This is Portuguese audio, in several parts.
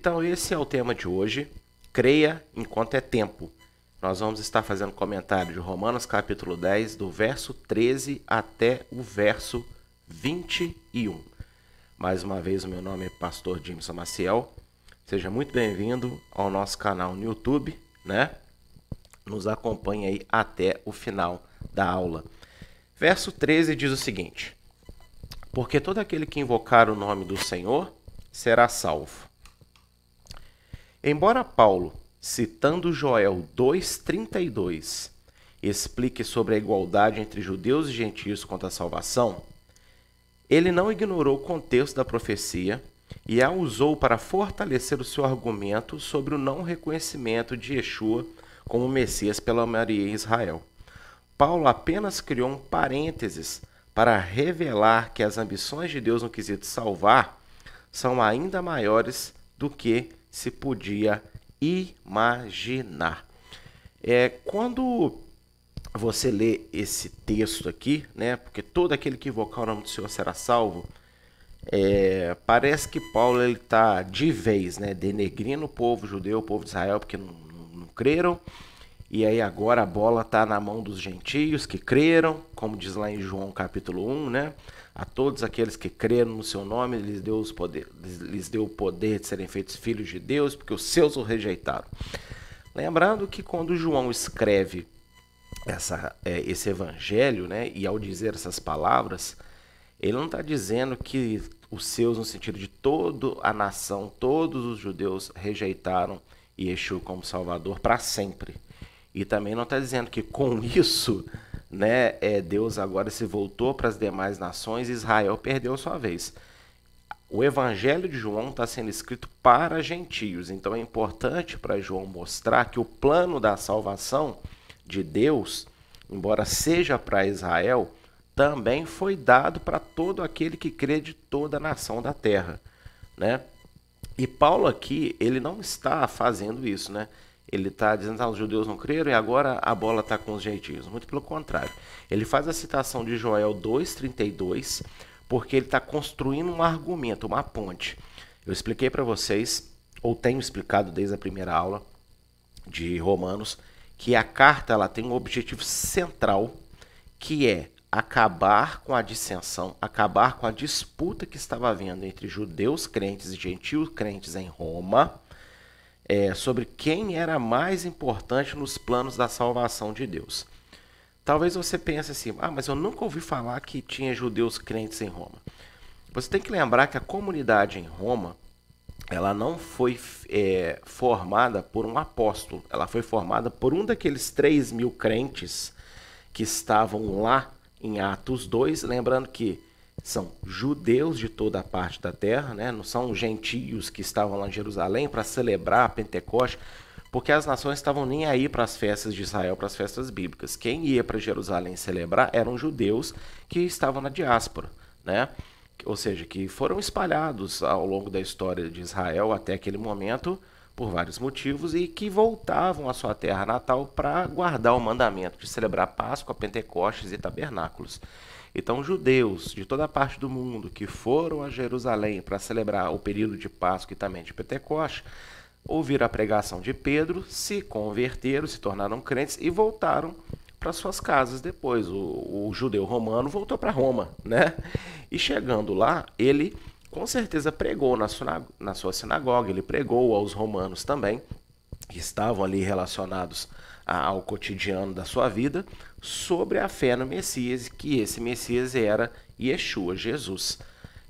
Então esse é o tema de hoje, creia enquanto é tempo. Nós vamos estar fazendo comentário de Romanos capítulo 10, do verso 13 até o verso 21. Mais uma vez, o meu nome é Pastor Jimson Maciel. Seja muito bem-vindo ao nosso canal no YouTube, né? Nos acompanhe aí até o final da aula. Verso 13 diz o seguinte: porque todo aquele que invocar o nome do Senhor será salvo. Embora Paulo, citando Joel 2,32, explique sobre a igualdade entre judeus e gentios quanto à salvação, ele não ignorou o contexto da profecia e a usou para fortalecer o seu argumento sobre o não reconhecimento de Yeshua como Messias pela maioria em Israel. Paulo apenas criou um parênteses para revelar que as ambições de Deus no quesito salvar são ainda maiores do que se podia imaginar. Quando você lê esse texto aqui, né, porque todo aquele que invocar o nome do Senhor será salvo, parece que Paulo está de vez, né, denegrindo o povo judeu, o povo de Israel, porque não creram. E aí agora a bola está na mão dos gentios que creram, como diz lá em João capítulo 1, né? A todos aqueles que creram no seu nome, lhes deu o poder de serem feitos filhos de Deus, porque os seus o rejeitaram. Lembrando que quando João escreve esse evangelho, né, e ao dizer essas palavras, ele não está dizendo que os seus, no sentido de toda a nação, todos os judeus rejeitaram Yeshua como Salvador para sempre. E também não está dizendo que com isso, né, Deus agora se voltou para as demais nações e Israel perdeu sua vez. O Evangelho de João está sendo escrito para gentios, então é importante para João mostrar que o plano da salvação de Deus, embora seja para Israel, também foi dado para todo aquele que crê de toda a nação da terra, né? E Paulo aqui, ele não está fazendo isso, né? Ele está dizendo que os judeus não creram e agora a bola está com os gentios. Muito pelo contrário. Ele faz a citação de Joel 2,32 porque ele está construindo um argumento, uma ponte. Eu expliquei para vocês, ou tenho explicado desde a primeira aula de Romanos, que a carta ela tem um objetivo central, que é acabar com a dissensão, acabar com a disputa que estava havendo entre judeus crentes e gentios crentes em Roma, sobre quem era mais importante nos planos da salvação de Deus. Talvez você pense assim, mas eu nunca ouvi falar que tinha judeus crentes em Roma. Você tem que lembrar que a comunidade em Roma, ela não foi formada por um apóstolo, ela foi formada por um daqueles 3.000 crentes que estavam lá em Atos 2, lembrando que são judeus de toda a parte da terra, né? Não são gentios que estavam lá em Jerusalém para celebrar a Pentecoste, porque as nações estavam nem aí para as festas de Israel, para as festas bíblicas. Quem ia para Jerusalém celebrar eram judeus que estavam na diáspora, né? Ou seja, que foram espalhados ao longo da história de Israel até aquele momento por vários motivos e que voltavam à sua terra natal para guardar o mandamento de celebrar Páscoa, Pentecostes e tabernáculos. Então, judeus de toda a parte do mundo que foram a Jerusalém para celebrar o período de Páscoa e também de Pentecostes, ouviram a pregação de Pedro, se converteram, se tornaram crentes e voltaram para suas casas depois. O judeu romano voltou para Roma, né? E chegando lá, ele com certeza pregou na sua sinagoga, ele pregou aos romanos também, que estavam ali relacionados ao cotidiano da sua vida, sobre a fé no Messias, que esse Messias era Yeshua, Jesus.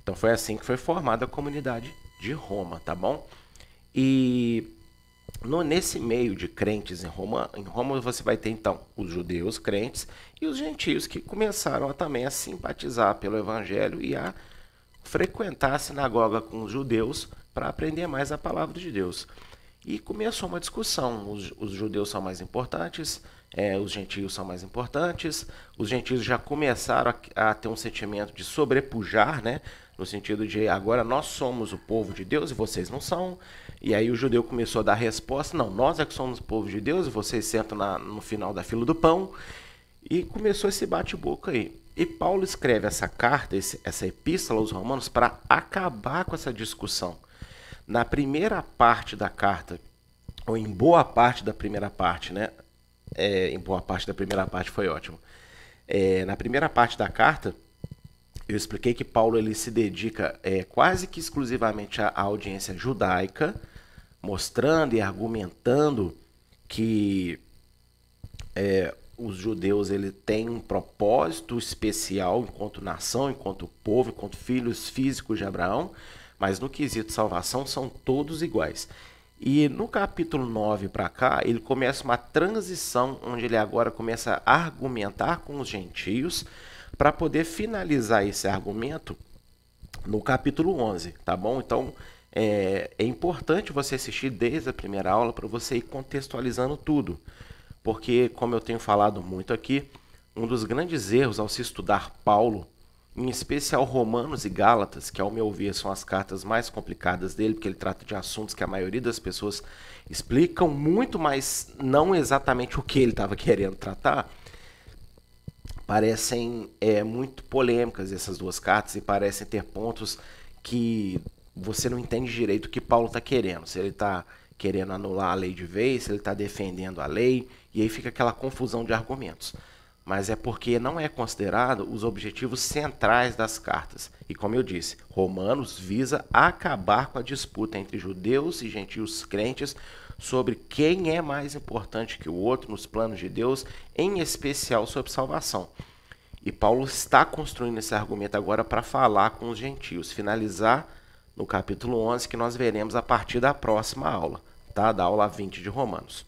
Então foi assim que foi formada a comunidade de Roma, tá bom? E nesse meio de crentes em Roma você vai ter então os judeus crentes e os gentios que começaram também a simpatizar pelo evangelho e a frequentar a sinagoga com os judeus para aprender mais a palavra de Deus. E começou uma discussão, os judeus são mais importantes, os gentios são mais importantes, os gentios já começaram a ter um sentimento de sobrepujar, né? No sentido de agora nós somos o povo de Deus e vocês não são. E aí o judeu começou a dar resposta, não, nós é que somos o povo de Deus e vocês sentam no final da fila do pão. E começou esse bate-boca aí. E Paulo escreve essa carta, essa epístola aos Romanos para acabar com essa discussão. Na primeira parte da carta, ou em boa parte da primeira parte, né? Em boa parte da primeira parte foi ótimo. Na primeira parte da carta, eu expliquei que Paulo ele se dedica quase que exclusivamente à audiência judaica, mostrando e argumentando que os judeus ele têm um propósito especial enquanto nação, enquanto povo, enquanto filhos físicos de Abraão, mas no quesito salvação são todos iguais. E no capítulo 9 para cá, ele começa uma transição onde ele agora começa a argumentar com os gentios para poder finalizar esse argumento no capítulo 11, tá bom? Então, é importante você assistir desde a primeira aula para você ir contextualizando tudo. Porque, como eu tenho falado muito aqui, um dos grandes erros ao se estudar Paulo, em especial Romanos e Gálatas, que ao meu ver são as cartas mais complicadas dele, porque ele trata de assuntos que a maioria das pessoas explicam muito, mas não exatamente o que ele estava querendo tratar, parecem muito polêmicas essas duas cartas e parecem ter pontos que você não entende direito o que Paulo está querendo. Se ele está querendo anular a lei de vez, se ele está defendendo a lei, e aí fica aquela confusão de argumentos. Mas é porque não é considerado os objetivos centrais das cartas. E como eu disse, Romanos visa acabar com a disputa entre judeus e gentios crentes sobre quem é mais importante que o outro nos planos de Deus, em especial sobre salvação. E Paulo está construindo esse argumento agora para falar com os gentios, finalizar no capítulo 11, que nós veremos a partir da próxima aula, tá? Da aula 20 de Romanos.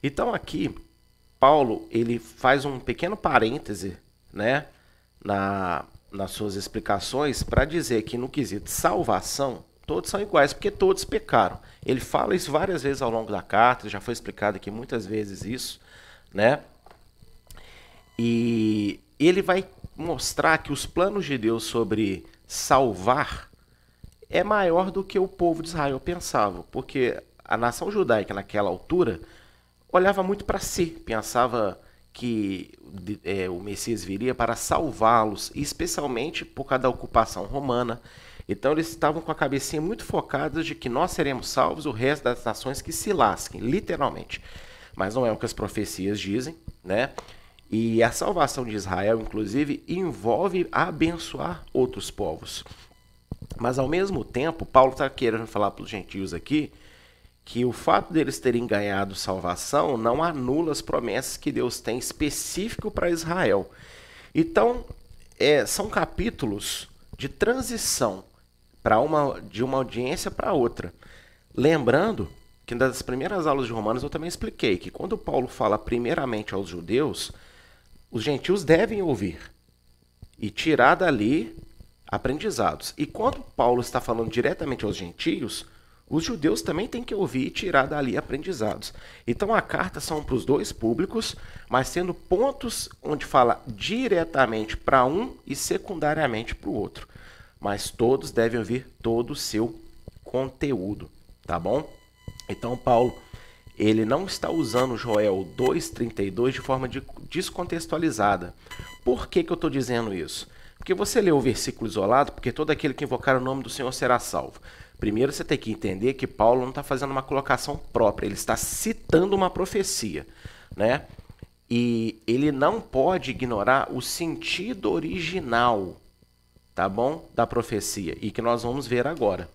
Então aqui, Paulo ele faz um pequeno parêntese, né, nas suas explicações para dizer que no quesito salvação, todos são iguais, porque todos pecaram. Ele fala isso várias vezes ao longo da carta, já foi explicado aqui muitas vezes isso, né? E ele vai mostrar que os planos de Deus sobre salvar é maior do que o povo de Israel pensava, porque a nação judaica naquela altura olhava muito para si, pensava que o Messias viria para salvá-los, especialmente por causa da ocupação romana. Então eles estavam com a cabecinha muito focada de que nós seremos salvos, o resto das nações que se lasquem, literalmente. Mas não é o que as profecias dizem, né? E a salvação de Israel, inclusive, envolve abençoar outros povos. Mas ao mesmo tempo, Paulo está querendo falar para os gentios aqui que o fato deles terem ganhado salvação não anula as promessas que Deus tem específico para Israel. Então, são capítulos de transição de uma audiência para outra. Lembrando que nas primeiras aulas de Romanos eu também expliquei que quando Paulo fala primeiramente aos judeus, os gentios devem ouvir e tirar dali aprendizados. E quando Paulo está falando diretamente aos gentios, os judeus também têm que ouvir e tirar dali aprendizados. Então a carta são para os dois públicos, mas tendo pontos onde fala diretamente para um e secundariamente para o outro. Mas todos devem ouvir todo o seu conteúdo, tá bom? Então Paulo, ele não está usando Joel 2,32 de forma descontextualizada. Por que eu estou dizendo isso? Porque você lê o versículo isolado, porque todo aquele que invocar o nome do Senhor será salvo. Primeiro você tem que entender que Paulo não está fazendo uma colocação própria, ele está citando uma profecia, né? E ele não pode ignorar o sentido original, tá bom? Da profecia, e que nós vamos ver agora.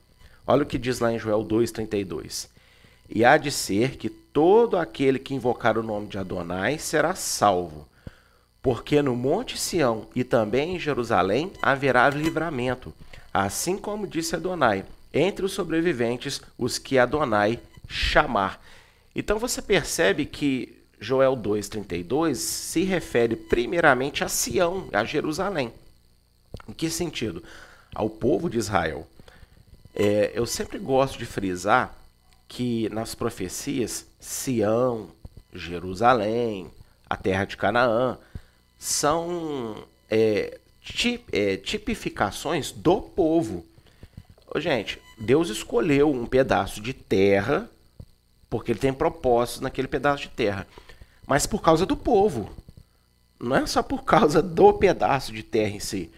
Olha o que diz lá em Joel 2,32. E há de ser que todo aquele que invocar o nome de Adonai será salvo. Porque no Monte Sião e também em Jerusalém haverá livramento, assim como disse Adonai, entre os sobreviventes, os que Adonai chamar. Então você percebe que Joel 2,32 se refere primeiramente a Sião, a Jerusalém. Em que sentido? Ao povo de Israel. Eu sempre gosto de frisar que nas profecias, Sião, Jerusalém, a terra de Canaã, são tipificações do povo. Gente, Deus escolheu um pedaço de terra porque ele tem propósitos naquele pedaço de terra, mas por causa do povo, não é só por causa do pedaço de terra em si.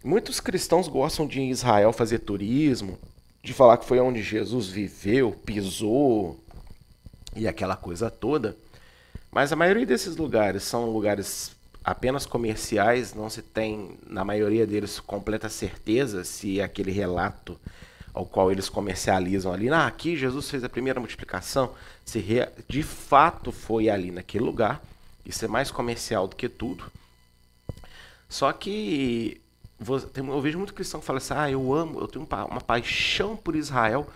Muitos cristãos gostam de ir em Israel fazer turismo, de falar que foi onde Jesus viveu, pisou e aquela coisa toda. Mas a maioria desses lugares são lugares apenas comerciais, não se tem, na maioria deles, completa certeza se aquele relato ao qual eles comercializam ali, aqui Jesus fez a primeira multiplicação, se de fato foi ali naquele lugar. Isso é mais comercial do que tudo. Só que eu vejo muito cristão que fala assim, eu tenho uma paixão por Israel,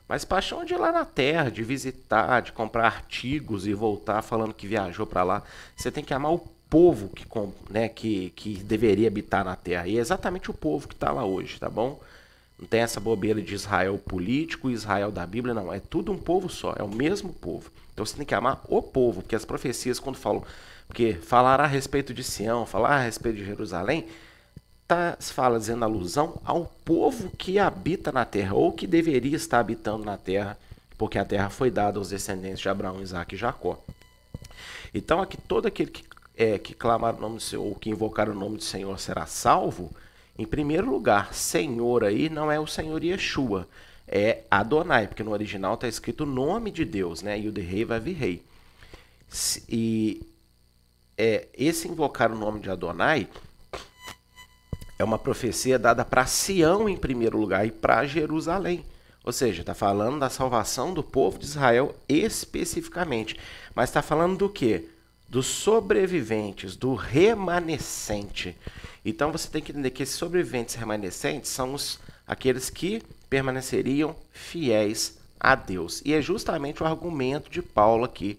mas paixão de ir lá na terra, de visitar, de comprar artigos e voltar falando que viajou para lá. Você tem que amar o povo que deveria habitar na terra. E é exatamente o povo que está lá hoje, tá bom? Não tem essa bobeira de Israel político, Israel da Bíblia, não. É tudo um povo só, é o mesmo povo. Então você tem que amar o povo, porque as profecias, quando falam, porque falar a respeito de Sião, falar a respeito de Jerusalém, se fala dizendo alusão ao povo que habita na terra, ou que deveria estar habitando na terra, porque a terra foi dada aos descendentes de Abraão, Isaque e Jacó. Então aqui todo aquele que clamar o nome do Senhor, ou que invocar o nome do Senhor será salvo. Em primeiro lugar, Senhor aí não é o Senhor Yeshua, é Adonai, porque no original está escrito o nome de Deus, né? E o de rei vai vir rei. E esse invocar o nome de Adonai é uma profecia dada para Sião em primeiro lugar e para Jerusalém. Ou seja, está falando da salvação do povo de Israel especificamente. Mas está falando do quê? Dos sobreviventes, do remanescente. Então você tem que entender que esses sobreviventes remanescentes são aqueles que permaneceriam fiéis a Deus. E é justamente o argumento de Paulo aqui,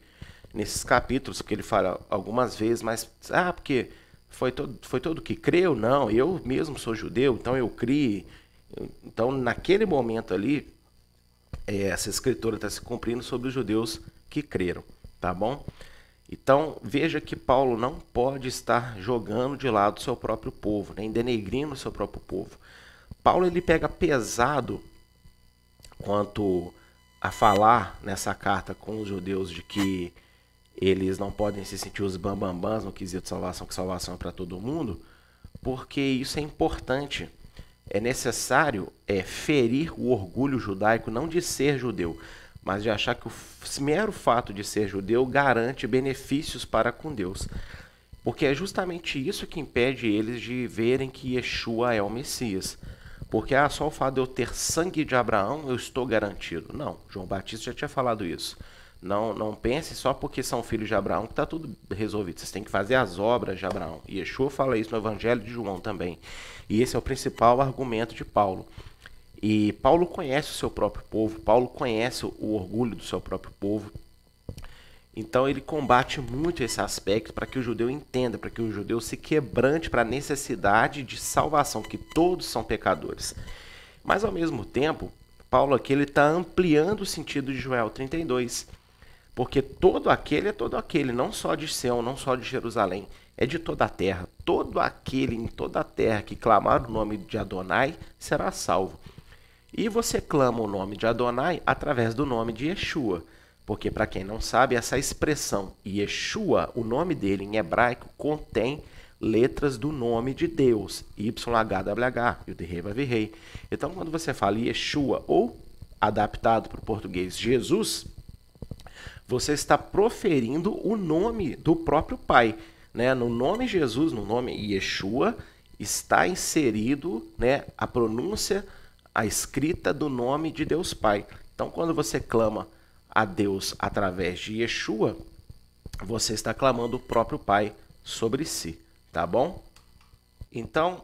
nesses capítulos, que ele fala algumas vezes, mas porque foi todo que creu? Não, eu mesmo sou judeu, então eu criei. Então, naquele momento ali, essa escritura está se cumprindo sobre os judeus que creram, tá bom? Então, veja que Paulo não pode estar jogando de lado o seu próprio povo, nem denegrindo o seu próprio povo. Paulo ele pega pesado quanto a falar nessa carta com os judeus de que eles não podem se sentir os bambambãs no quesito de salvação, que salvação é para todo mundo, porque isso é importante. É necessário ferir o orgulho judaico, não de ser judeu, mas de achar que o mero fato de ser judeu garante benefícios para com Deus. Porque é justamente isso que impede eles de verem que Yeshua é o Messias. Porque só o fato de eu ter sangue de Abraão, eu estou garantido. Não, João Batista já tinha falado isso. Não pense só porque são filhos de Abraão que está tudo resolvido. Vocês têm que fazer as obras de Abraão. E Yeshua fala isso no Evangelho de João também. E esse é o principal argumento de Paulo. E Paulo conhece o seu próprio povo, Paulo conhece o orgulho do seu próprio povo. Então ele combate muito esse aspecto para que o judeu entenda, para que o judeu se quebrante para a necessidade de salvação, que todos são pecadores. Mas ao mesmo tempo, Paulo aqui está ampliando o sentido de Joel 32, porque todo aquele é todo aquele, não só de Sião, não só de Jerusalém, é de toda a terra. Todo aquele em toda a terra que clamar o nome de Adonai será salvo. E você clama o nome de Adonai através do nome de Yeshua. Porque, para quem não sabe, essa expressão Yeshua, o nome dele em hebraico, contém letras do nome de Deus. YHWH, e o de rei vai vir rei. Então, quando você fala Yeshua, ou adaptado para o português Jesus, você está proferindo o nome do próprio Pai. Né? No nome Jesus, no nome Yeshua, está inserido, né, a pronúncia, a escrita do nome de Deus Pai. Então, quando você clama a Deus através de Yeshua, você está clamando o próprio Pai sobre si, tá bom? Então,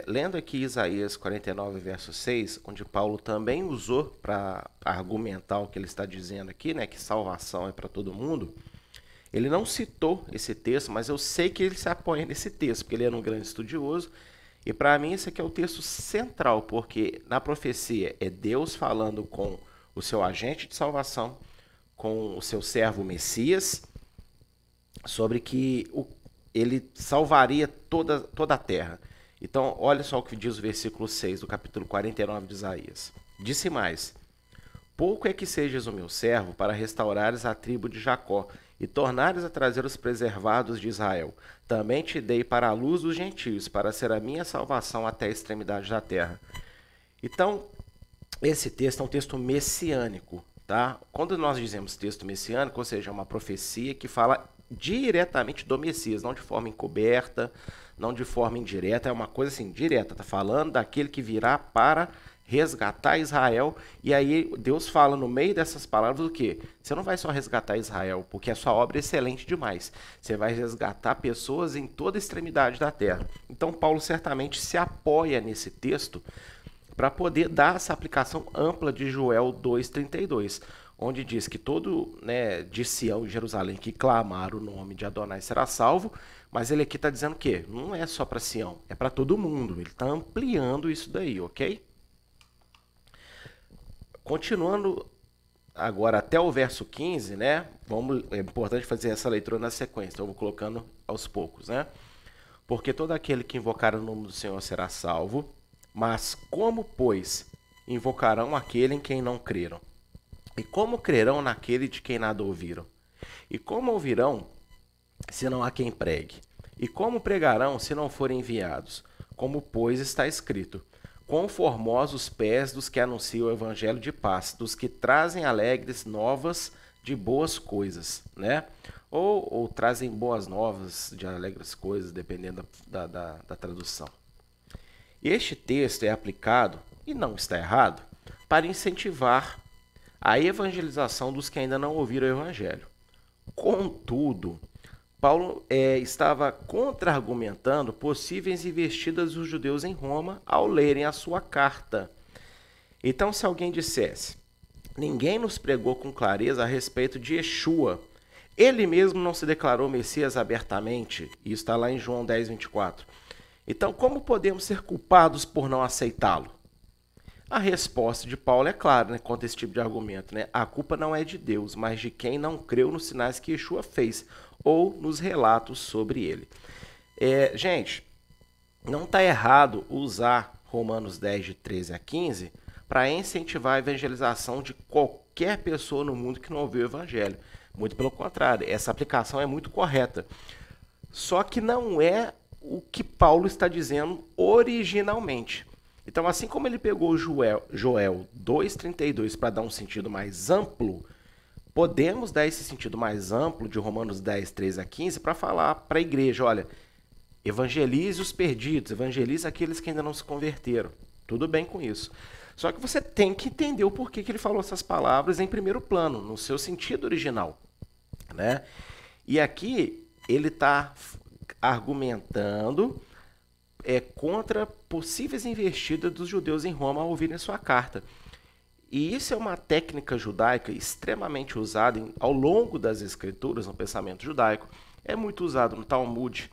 lendo aqui Isaías 49, verso 6, onde Paulo também usou para argumentar o que ele está dizendo aqui, né, que salvação é para todo mundo, ele não citou esse texto, mas eu sei que ele se apoia nesse texto, porque ele era um grande estudioso. E para mim esse aqui é o texto central, porque na profecia é Deus falando com o seu agente de salvação, com o seu servo Messias, sobre que ele salvaria toda a terra. Então, olha só o que diz o versículo 6 do capítulo 49 de Isaías. Disse mais: pouco é que sejas o meu servo para restaurares a tribo de Jacó e tornares a trazer os preservados de Israel. Também te dei para a luz dos gentios, para ser a minha salvação até a extremidade da terra. Então, esse texto é um texto messiânico, tá? Quando nós dizemos texto messiânico, ou seja, é uma profecia que fala diretamente do Messias, não de forma encoberta, não de forma indireta, é uma coisa assim, direta, tá falando daquele que virá para resgatar Israel, e aí Deus fala no meio dessas palavras o quê? Você não vai só resgatar Israel, porque a sua obra é excelente demais. Você vai resgatar pessoas em toda a extremidade da terra. Então Paulo certamente se apoia nesse texto para poder dar essa aplicação ampla de Joel 2,32, onde diz que todo, né, de Sião e Jerusalém que clamar o nome de Adonai será salvo, mas ele aqui está dizendo que não é só para Sião, é para todo mundo. Ele está ampliando isso daí, ok? Continuando agora até o verso 15, né? É importante fazer essa leitura na sequência, então eu vou colocando aos poucos, né? Porque todo aquele que invocar o nome do Senhor será salvo, mas como, pois, invocarão aquele em quem não creram? E como crerão naquele de quem nada ouviram? E como ouvirão se não há quem pregue? E como pregarão se não forem enviados? Como, pois, está escrito: quão formosos os pés dos que anunciam o evangelho de paz, dos que trazem alegres novas de boas coisas, né? Ou trazem boas novas de alegres coisas, dependendo da tradução. Este texto é aplicado, e não está errado, para incentivar a evangelização dos que ainda não ouviram o evangelho. Contudo, Paulo estava contra-argumentando possíveis investidas dos judeus em Roma ao lerem a sua carta. Então, se alguém dissesse: ninguém nos pregou com clareza a respeito de Yeshua, ele mesmo não se declarou Messias abertamente, e está lá em João 10:24. Então, como podemos ser culpados por não aceitá-lo? A resposta de Paulo é clara, né, contra esse tipo de argumento, né? A culpa não é de Deus, mas de quem não creu nos sinais que Yeshua fez, ou nos relatos sobre ele. Gente, não está errado usar Romanos 10, de 13 a 15, para incentivar a evangelização de qualquer pessoa no mundo que não ouviu o evangelho. Muito pelo contrário, essa aplicação é muito correta. Só que não é o que Paulo está dizendo originalmente. Então, assim como ele pegou Joel 2,32 para dar um sentido mais amplo, podemos dar esse sentido mais amplo de Romanos 10, 13 a 15 para falar para a igreja: olha, evangelize os perdidos, evangelize aqueles que ainda não se converteram. Tudo bem com isso. Só que você tem que entender o porquê que ele falou essas palavras em primeiro plano, no seu sentido original, né? E aqui ele está argumentando contra possíveis investidas dos judeus em Roma ao ouvirem sua carta. E isso é uma técnica judaica extremamente usada ao longo das escrituras no pensamento judaico. É muito usado no Talmud.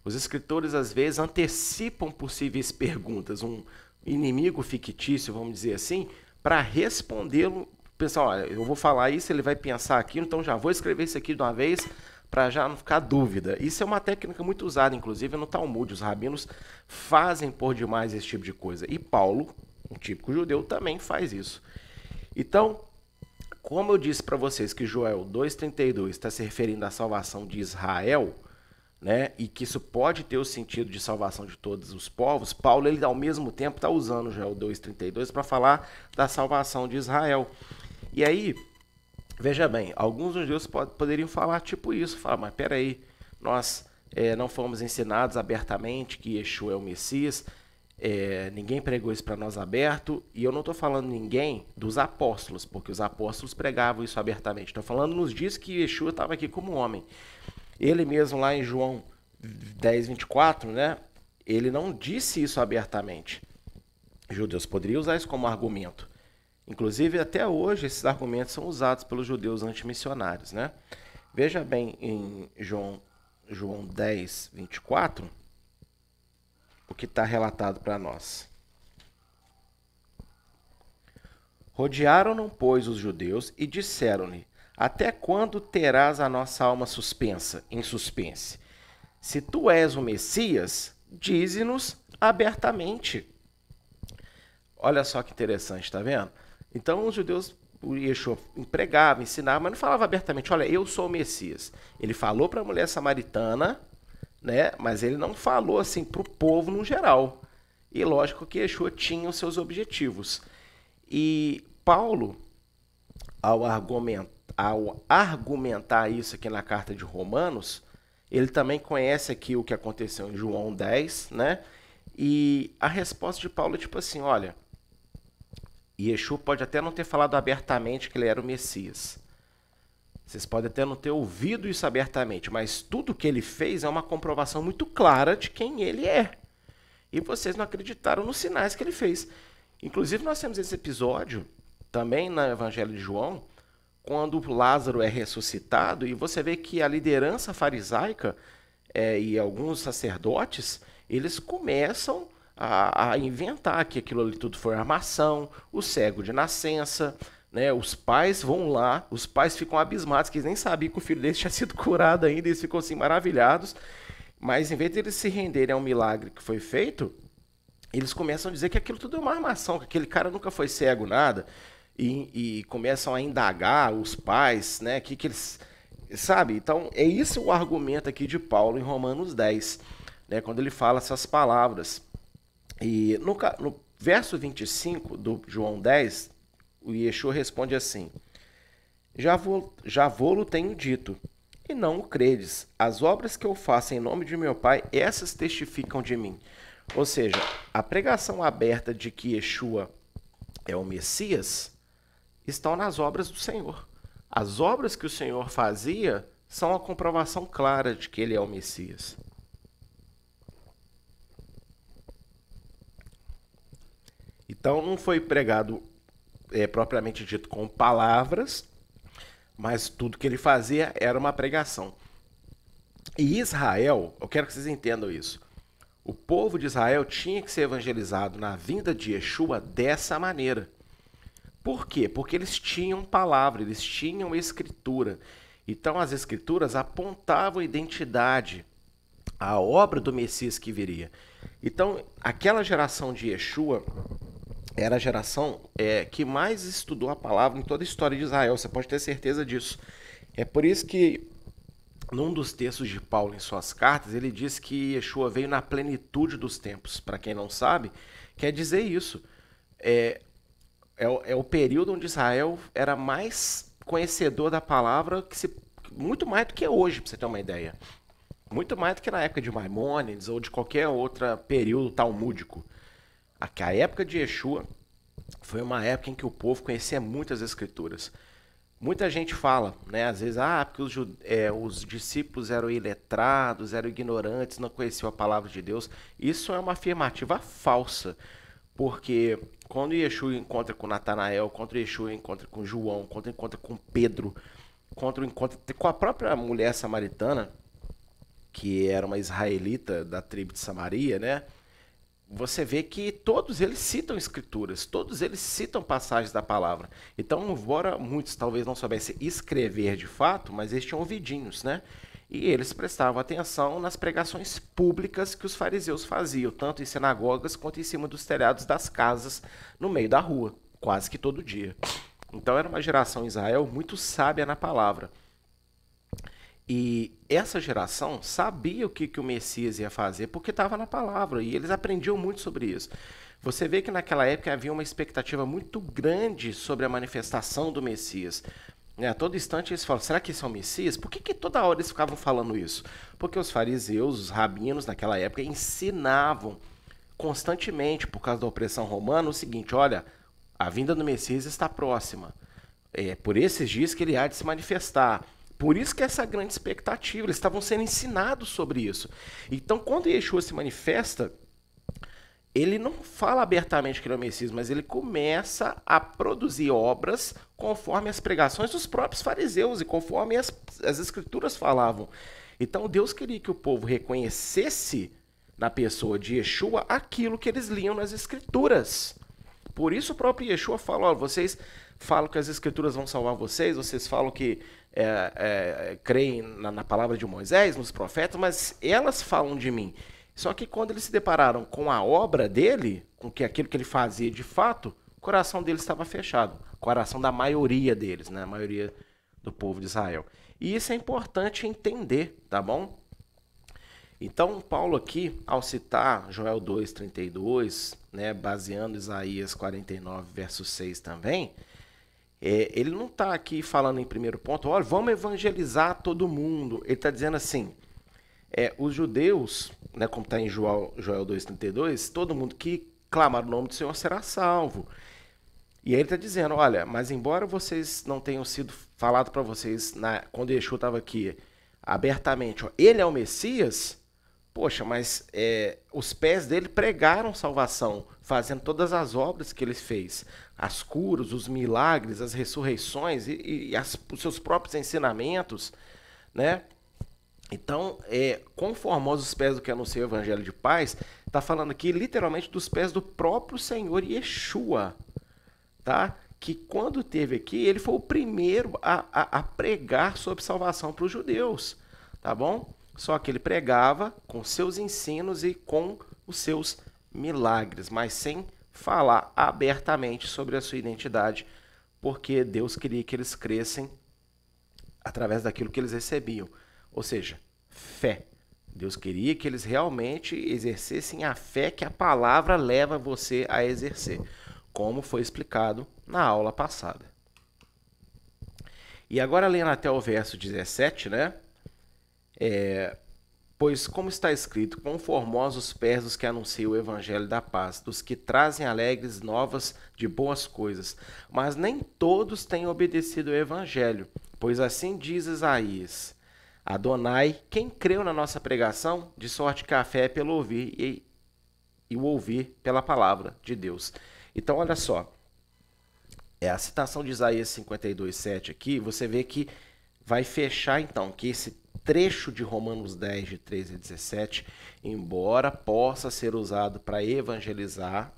Os escritores, às vezes, antecipam possíveis perguntas, um inimigo fictício, vamos dizer assim, para respondê-lo. Pessoal, eu vou falar isso, ele vai pensar aquilo, então já vou escrever isso aqui de uma vez, para já não ficar dúvida. Isso é uma técnica muito usada, inclusive, no Talmud. Os rabinos fazem por demais esse tipo de coisa. E Paulo, um típico judeu, também faz isso. Então, como eu disse para vocês que Joel 2,32 está se referindo à salvação de Israel, né, e que isso pode ter o sentido de salvação de todos os povos, Paulo, ele ao mesmo tempo está usando Joel 2,32 para falar da salvação de Israel. E aí, veja bem, alguns judeus poderiam falar tipo isso, falar: mas peraí, nós não fomos ensinados abertamente que Yeshua é o Messias, ninguém pregou isso para nós aberto, e eu não estou falando ninguém dos apóstolos, porque os apóstolos pregavam isso abertamente, estou falando nos dias que Yeshua estava aqui como homem. Ele mesmo lá em João 10:24, né, ele não disse isso abertamente. Os judeus poderiam usar isso como argumento. Inclusive, até hoje, esses argumentos são usados pelos judeus antimissionários, né? Veja bem em João 10:24, o que está relatado para nós. Rodearam-no, pois, os judeus e disseram-lhe: até quando terás a nossa alma em suspense? Se tu és o Messias, dize-nos abertamente. Olha só que interessante, está vendo? Então os judeus, o Yeshua pregava, ensinava, mas não falava abertamente: olha, eu sou o Messias. Ele falou para a mulher samaritana, né? Mas ele não falou assim para o povo no geral. E lógico que Yeshua tinha os seus objetivos. E Paulo, ao argumentar isso aqui na carta de Romanos, ele também conhece aqui o que aconteceu em João 10, né? E a resposta de Paulo é tipo assim, olha, Yeshua pode até não ter falado abertamente que ele era o Messias. Vocês podem até não ter ouvido isso abertamente, mas tudo que ele fez é uma comprovação muito clara de quem ele é. E vocês não acreditaram nos sinais que ele fez. Inclusive, nós temos esse episódio também no Evangelho de João, quando Lázaro é ressuscitado, e você vê que a liderança farisaica e alguns sacerdotes, eles começam a inventar que aquilo ali tudo foi armação, o cego de nascença, né? Os pais vão lá, os pais ficam abismados, que eles nem sabiam que o filho deles tinha sido curado ainda, eles ficam assim maravilhados, mas em vez de eles se renderem ao milagre que foi feito, eles começam a dizer que aquilo tudo é uma armação, que aquele cara nunca foi cego, nada, e começam a indagar os pais, né, que eles, sabe? Então, é isso o argumento aqui de Paulo em Romanos 10, né, quando ele fala essas palavras. E no verso 25 do João 10, o Yeshua responde assim, já vou-lo tenho dito, e não o credes. As obras que eu faço em nome de meu Pai, essas testificam de mim. Ou seja, a pregação aberta de que Yeshua é o Messias estão nas obras do Senhor. As obras que o Senhor fazia são a comprovação clara de que ele é o Messias. Então não foi pregado propriamente dito com palavras, mas tudo que ele fazia era uma pregação. E Israel, eu quero que vocês entendam isso, o povo de Israel tinha que ser evangelizado na vinda de Yeshua dessa maneira. Por quê? Porque eles tinham palavra, eles tinham escritura. Então as escrituras apontavam a identidade, a obra do Messias que viria. Então aquela geração de Yeshua era a geração que mais estudou a palavra em toda a história de Israel, você pode ter certeza disso. É por isso que num dos textos de Paulo em suas cartas, ele diz que Yeshua veio na plenitude dos tempos. Para quem não sabe, quer dizer isso. É o período onde Israel era mais conhecedor da palavra, muito mais do que hoje, para você ter uma ideia. Muito mais do que na época de Maimônides ou de qualquer outro período talmúdico. A época de Yeshua foi uma época em que o povo conhecia muitas escrituras. Muita gente fala, né, às vezes, porque os discípulos eram iletrados, eram ignorantes, não conheciam a palavra de Deus. Isso é uma afirmativa falsa, porque quando Yeshua encontra com Natanael, quando Yeshua encontra com João, quando encontra com Pedro, quando encontra com a própria mulher samaritana, que era uma israelita da tribo de Samaria, né? Você vê que todos eles citam escrituras, todos eles citam passagens da palavra. Então, embora muitos talvez não soubessem escrever de fato, mas eles tinham ouvidinhos, né? E eles prestavam atenção nas pregações públicas que os fariseus faziam, tanto em sinagogas quanto em cima dos telhados das casas, no meio da rua, quase que todo dia. Então, era uma geração em Israel muito sábia na palavra. E essa geração sabia o que o Messias ia fazer porque estava na palavra e eles aprendiam muito sobre isso. Você vê que naquela época havia uma expectativa muito grande sobre a manifestação do Messias. A todo instante eles falam, será que esse é o Messias? Por que toda hora eles ficavam falando isso? Porque os fariseus, os rabinos naquela época ensinavam constantemente, por causa da opressão romana, o seguinte, olha, a vinda do Messias está próxima. É por esses dias que ele há de se manifestar. Por isso que essa grande expectativa, eles estavam sendo ensinados sobre isso. Então, quando Yeshua se manifesta, ele não fala abertamente que ele é o Messias, mas ele começa a produzir obras conforme as pregações dos próprios fariseus e conforme as escrituras falavam. Então, Deus queria que o povo reconhecesse na pessoa de Yeshua aquilo que eles liam nas escrituras. Por isso o próprio Yeshua fala, vocês falam que as escrituras vão salvar vocês falam que creem na palavra de Moisés, nos profetas, mas elas falam de mim. Só que quando eles se depararam com a obra dele, com aquilo que ele fazia de fato, o coração deles estava fechado. O coração da maioria deles, né? A maioria do povo de Israel. E isso é importante entender, tá bom? Então, Paulo aqui, ao citar Joel 2,32, né, baseando Isaías 49, verso 6 também, ele não está aqui falando em primeiro ponto, olha, vamos evangelizar todo mundo. Ele está dizendo assim, os judeus, né, como está em Joel 2,32, todo mundo que clamar o nome do Senhor será salvo. E aí ele está dizendo, olha, mas embora vocês não tenham sido falado para vocês, quando Yeshua estava aqui, abertamente, ó, ele é o Messias, poxa, mas os pés dele pregaram salvação, fazendo todas as obras que ele fez, as curas, os milagres, as ressurreições e os seus próprios ensinamentos, né? Então, quão formosos os pés do que anuncia o Evangelho de Paz, está falando aqui literalmente dos pés do próprio Senhor Yeshua, tá? Que quando teve aqui, ele foi o primeiro a pregar sobre salvação para os judeus, tá bom? Só que ele pregava com seus ensinos e com os seus milagres, mas sem falar abertamente sobre a sua identidade, porque Deus queria que eles crescem através daquilo que eles recebiam, ou seja, fé. Deus queria que eles realmente exercessem a fé que a palavra leva você a exercer, como foi explicado na aula passada. E agora lendo até o verso 17, né? Pois como está escrito, quão formosos os pés dos que anunciam o evangelho da paz, dos que trazem alegres novas de boas coisas. Mas nem todos têm obedecido ao evangelho, pois assim diz Isaías, Adonai, quem creu na nossa pregação, de sorte que a fé é pelo ouvir e o ouvir pela palavra de Deus. Então, olha só, a citação de Isaías 52:7 aqui, você vê que vai fechar, então, que esse trecho de Romanos 10, de 13 a 17, embora possa ser usado para evangelizar,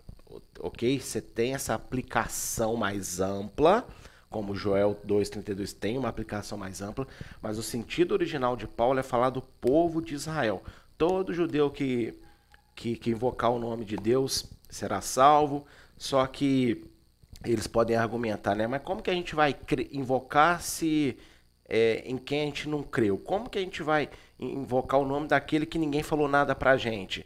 ok? Você tem essa aplicação mais ampla, como Joel 2,32 tem uma aplicação mais ampla, mas o sentido original de Paulo é falar do povo de Israel. Todo judeu que invocar o nome de Deus será salvo, só que eles podem argumentar, né? Mas como que a gente vai invocar se em quem a gente não creu? Como que a gente vai invocar o nome daquele que ninguém falou nada pra gente?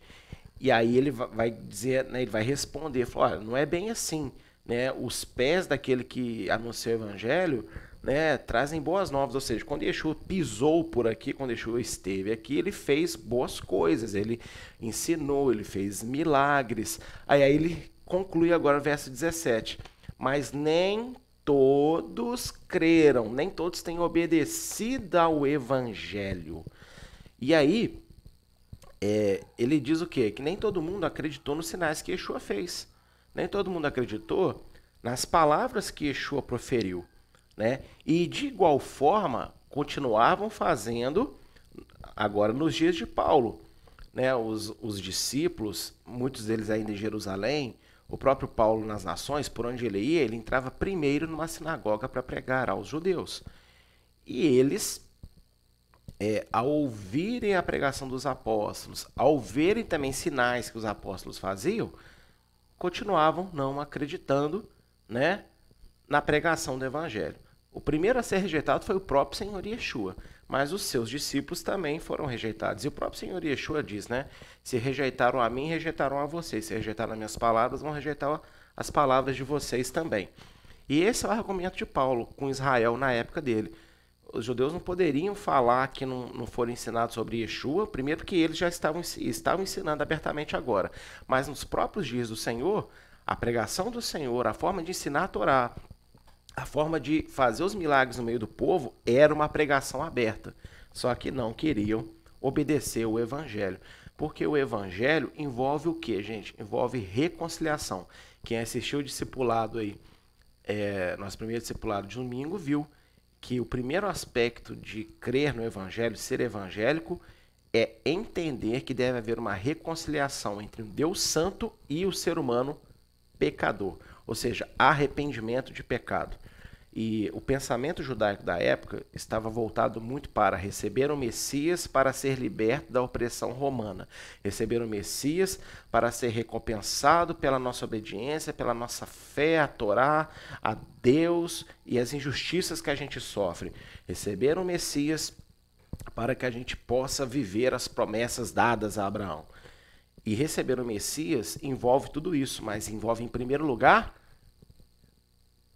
E aí ele vai dizer, né, ele vai responder, olha, não é bem assim, né? Os pés daquele que anuncia o evangelho, né, trazem boas novas, ou seja, quando Yeshua pisou por aqui, quando Yeshua esteve aqui, ele fez boas coisas, ele ensinou, ele fez milagres. Aí ele conclui agora o verso 17, mas nem todos creram, nem todos têm obedecido ao evangelho. E aí, ele diz o quê? Que nem todo mundo acreditou nos sinais que Yeshua fez. Nem todo mundo acreditou nas palavras que Yeshua proferiu, né? E de igual forma, continuavam fazendo agora nos dias de Paulo, né? Os discípulos, muitos deles ainda em Jerusalém, o próprio Paulo nas nações, por onde ele ia, ele entrava primeiro numa sinagoga para pregar aos judeus. E eles, ao ouvirem a pregação dos apóstolos, ao verem também sinais que os apóstolos faziam, continuavam não acreditando, né, na pregação do evangelho. O primeiro a ser rejeitado foi o próprio Senhor Yeshua, mas os seus discípulos também foram rejeitados. E o próprio Senhor Yeshua diz, né, se rejeitaram a mim, rejeitarão a vocês. Se rejeitaram as minhas palavras, vão rejeitar as palavras de vocês também. E esse é o argumento de Paulo com Israel na época dele. Os judeus não poderiam falar que não foram ensinados sobre Yeshua, primeiro porque eles já estavam ensinando abertamente agora. Mas nos próprios dias do Senhor, a pregação do Senhor, a forma de ensinar a Torá, a forma de fazer os milagres no meio do povo era uma pregação aberta. Só que não queriam obedecer o evangelho. Porque o evangelho envolve o quê, gente? Envolve reconciliação. Quem assistiu o discipulado aí, nosso primeiro discipulado de domingo, viu que o primeiro aspecto de crer no evangelho, ser evangélico, é entender que deve haver uma reconciliação entre o Deus Santo e o ser humano pecador. Ou seja, arrependimento de pecado. E o pensamento judaico da época estava voltado muito para receber o Messias para ser liberto da opressão romana. Receber o Messias para ser recompensado pela nossa obediência, pela nossa fé a Torá, a Deus e as injustiças que a gente sofre. Receber o Messias para que a gente possa viver as promessas dadas a Abraão. E receber o Messias envolve tudo isso, mas envolve, em primeiro lugar,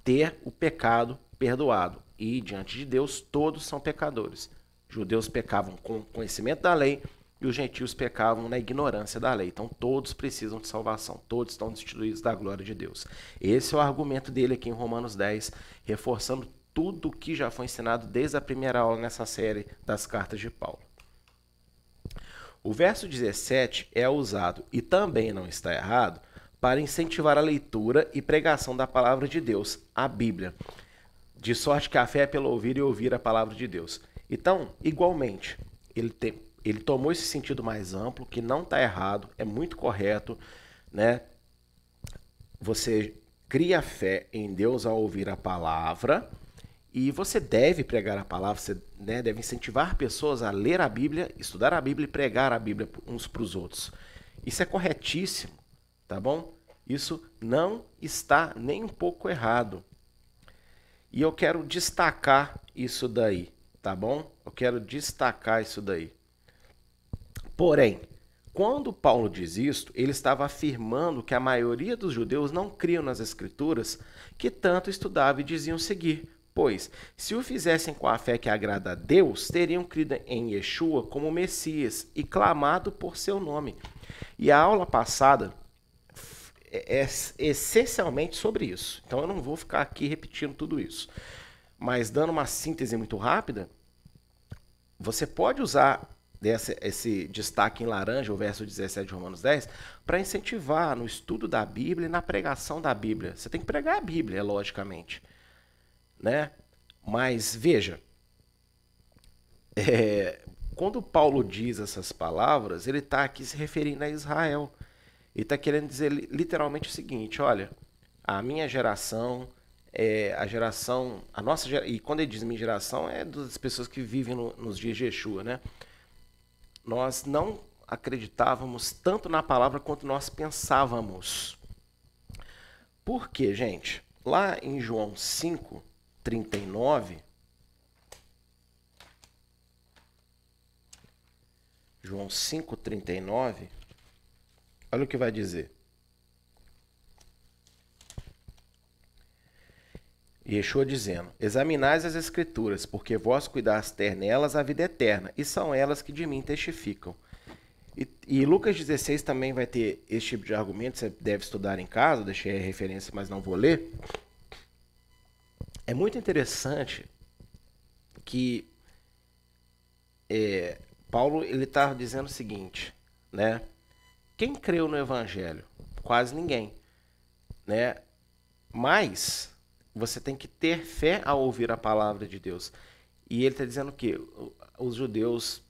ter o pecado perdoado. E diante de Deus, todos são pecadores. Os judeus pecavam com conhecimento da lei e os gentios pecavam na ignorância da lei. Então, todos precisam de salvação, todos estão destituídos da glória de Deus. Esse é o argumento dele aqui em Romanos 10, reforçando tudo o que já foi ensinado desde a primeira aula nessa série das cartas de Paulo. O verso 17 é usado, e também não está errado, para incentivar a leitura e pregação da palavra de Deus, a Bíblia, de sorte que a fé é pelo ouvir e ouvir a palavra de Deus. Então, igualmente, ele tomou esse sentido mais amplo, que não está errado, é muito correto, né? Você cria fé em Deus ao ouvir a palavra, e você deve pregar a palavra, você, né, deve incentivar pessoas a ler a Bíblia, estudar a Bíblia e pregar a Bíblia uns para os outros. Isso é corretíssimo, tá bom? Isso não está nem um pouco errado. E eu quero destacar isso daí, tá bom? Eu quero destacar isso daí. Porém, quando Paulo diz isto, ele estava afirmando que a maioria dos judeus não criam nas Escrituras que tanto estudavam e diziam seguir. Pois, se o fizessem com a fé que agrada a Deus, teriam crido em Yeshua como Messias e clamado por seu nome. E a aula passada é essencialmente sobre isso. Então eu não vou ficar aqui repetindo tudo isso. Mas dando uma síntese muito rápida, você pode usar esse destaque em laranja, o verso 17 de Romanos 10, para incentivar no estudo da Bíblia e na pregação da Bíblia. Você tem que pregar a Bíblia, logicamente, né? Mas veja, quando Paulo diz essas palavras, ele está aqui se referindo a Israel. Ele está querendo dizer literalmente o seguinte: olha, a minha geração, a nossa geração, e quando ele diz minha geração, é das pessoas que vivem nos dias de Yeshua, né? Nós não acreditávamos tanto na palavra quanto nós pensávamos. Por quê, gente? Lá em João 5:39, João 5:39, olha o que vai dizer. Yeshua dizendo: examinais as Escrituras, porque vós cuidaste ter nelas a vida eterna, e são elas que de mim testificam. E Lucas 16 também vai ter esse tipo de argumento, você deve estudar em casa, deixei a referência, mas não vou ler. É muito interessante que Paulo está dizendo o seguinte, né? Quem creu no Evangelho? Quase ninguém, né? Mas você tem que ter fé ao ouvir a palavra de Deus. E ele está dizendo que os judeus,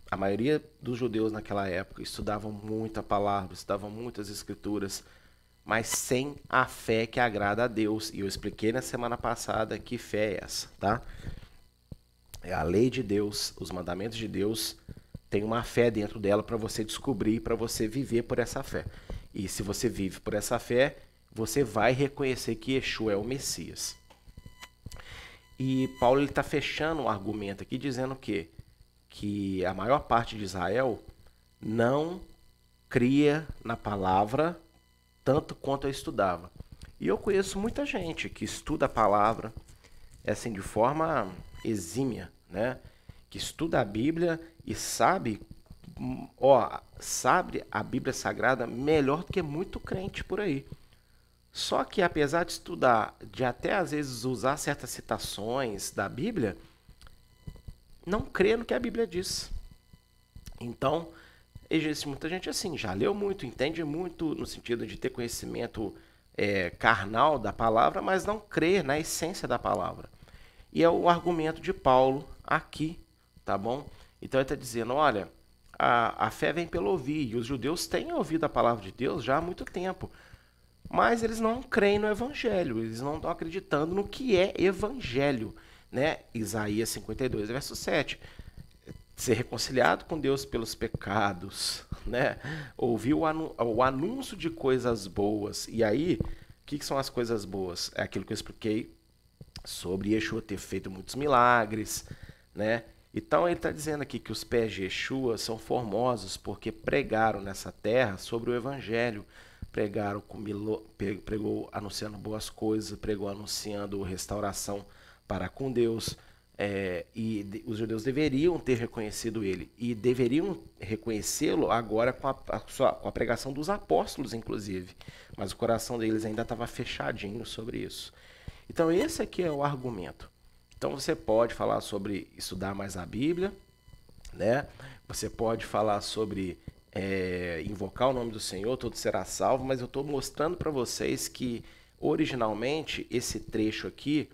a maioria dos judeus naquela época, estudavam muito a palavra, estudavam muitas escrituras, mas sem a fé que agrada a Deus. E eu expliquei na semana passada que fé é essa, tá? É a lei de Deus, os mandamentos de Deus, tem uma fé dentro dela para você descobrir, para você viver por essa fé. E se você vive por essa fé, você vai reconhecer que Yeshua é o Messias. E Paulo está fechando o argumento aqui, dizendo que a maior parte de Israel não cria na palavra tanto quanto eu estudava. E eu conheço muita gente que estuda a palavra assim, de forma exímia, né? Que estuda a Bíblia e sabe a Bíblia Sagrada melhor do que muito crente por aí. Só que apesar de estudar, de até às vezes usar certas citações da Bíblia, não crê no que a Bíblia diz. Então, existe muita gente assim, já leu muito, entende muito no sentido de ter conhecimento carnal da palavra, mas não crê na essência da palavra. E é o argumento de Paulo aqui, tá bom? Então ele está dizendo, olha, a fé vem pelo ouvir, e os judeus têm ouvido a palavra de Deus já há muito tempo, mas eles não creem no evangelho, eles não estão acreditando no que é evangelho, né? Isaías 52, verso 7. Ser reconciliado com Deus pelos pecados, né? Ouvir o anúncio de coisas boas. E aí, o que são as coisas boas? É aquilo que eu expliquei sobre Yeshua ter feito muitos milagres, né? Então ele está dizendo aqui que os pés de Yeshua são formosos porque pregaram nessa terra sobre o evangelho, pregou anunciando boas coisas, pregou anunciando restauração para com Deus, os judeus deveriam ter reconhecido ele e deveriam reconhecê-lo agora com a pregação dos apóstolos, inclusive, mas o coração deles ainda estava fechadinho sobre isso. Então esse aqui é o argumento. Então você pode falar sobre estudar mais a Bíblia, né? Você pode falar sobre invocar o nome do Senhor, todo será salvo, mas eu estou mostrando para vocês que originalmente esse trecho aqui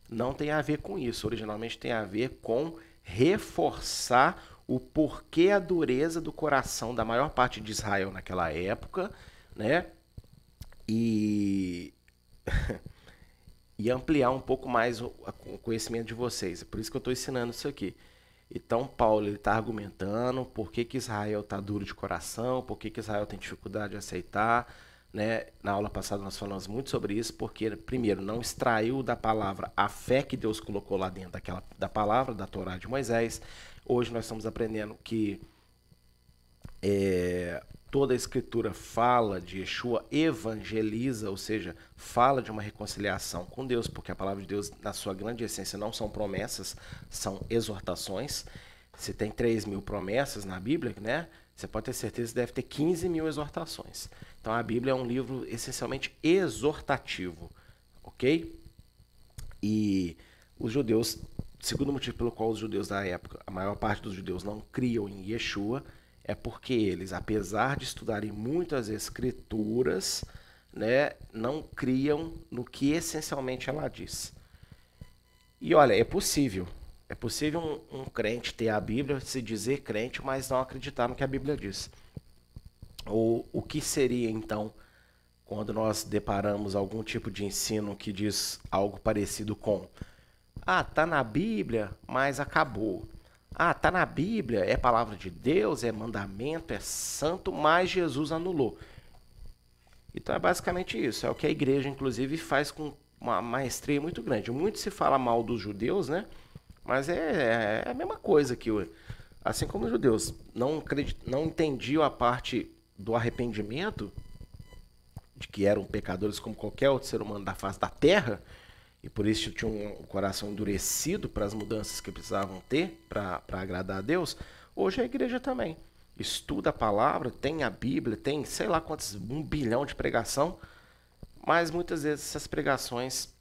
não tem a ver com isso. Originalmente tem a ver com reforçar o porquê a dureza do coração da maior parte de Israel naquela época, né? E ampliar um pouco mais o conhecimento de vocês. É por isso que eu estou ensinando isso aqui. Então, Paulo está argumentando por que Israel está duro de coração, por que Israel tem dificuldade de aceitar. Né? Na aula passada nós falamos muito sobre isso, porque, primeiro, não extraiu da palavra a fé que Deus colocou lá dentro da palavra, da Torá de Moisés. Hoje nós estamos aprendendo que toda a escritura fala de Yeshua, evangeliza, ou seja, fala de uma reconciliação com Deus, porque a palavra de Deus, na sua grande essência, não são promessas, são exortações. Se tem 3.000 promessas na Bíblia, né? Você pode ter certeza que deve ter 15.000 exortações. Então a Bíblia é um livro essencialmente exortativo, ok? E os judeus, segundo motivo pelo qual os judeus da época, a maior parte dos judeus não criam em Yeshua, é porque eles, apesar de estudarem muitas escrituras, né, não criam no que essencialmente ela diz. E olha, é possível um crente ter a Bíblia, se dizer crente, mas não acreditar no que a Bíblia diz. Ou o que seria então, quando nós deparamos algum tipo de ensino que diz algo parecido com: tá na Bíblia, mas acabou. Tá na Bíblia, é palavra de Deus, é mandamento, é santo, mas Jesus anulou. Então é basicamente isso. É o que a igreja, inclusive, faz com uma maestria muito grande. Muito se fala mal dos judeus, né? Mas é a mesma coisa que, assim como os judeus não entendiam a parte do arrependimento, de que eram pecadores como qualquer outro ser humano da face da terra, e por isso tinham um coração endurecido para as mudanças que precisavam ter para agradar a Deus. Hoje a igreja também estuda a palavra, tem a Bíblia, tem sei lá quantos, 1 bilhão de pregação, mas muitas vezes essas pregações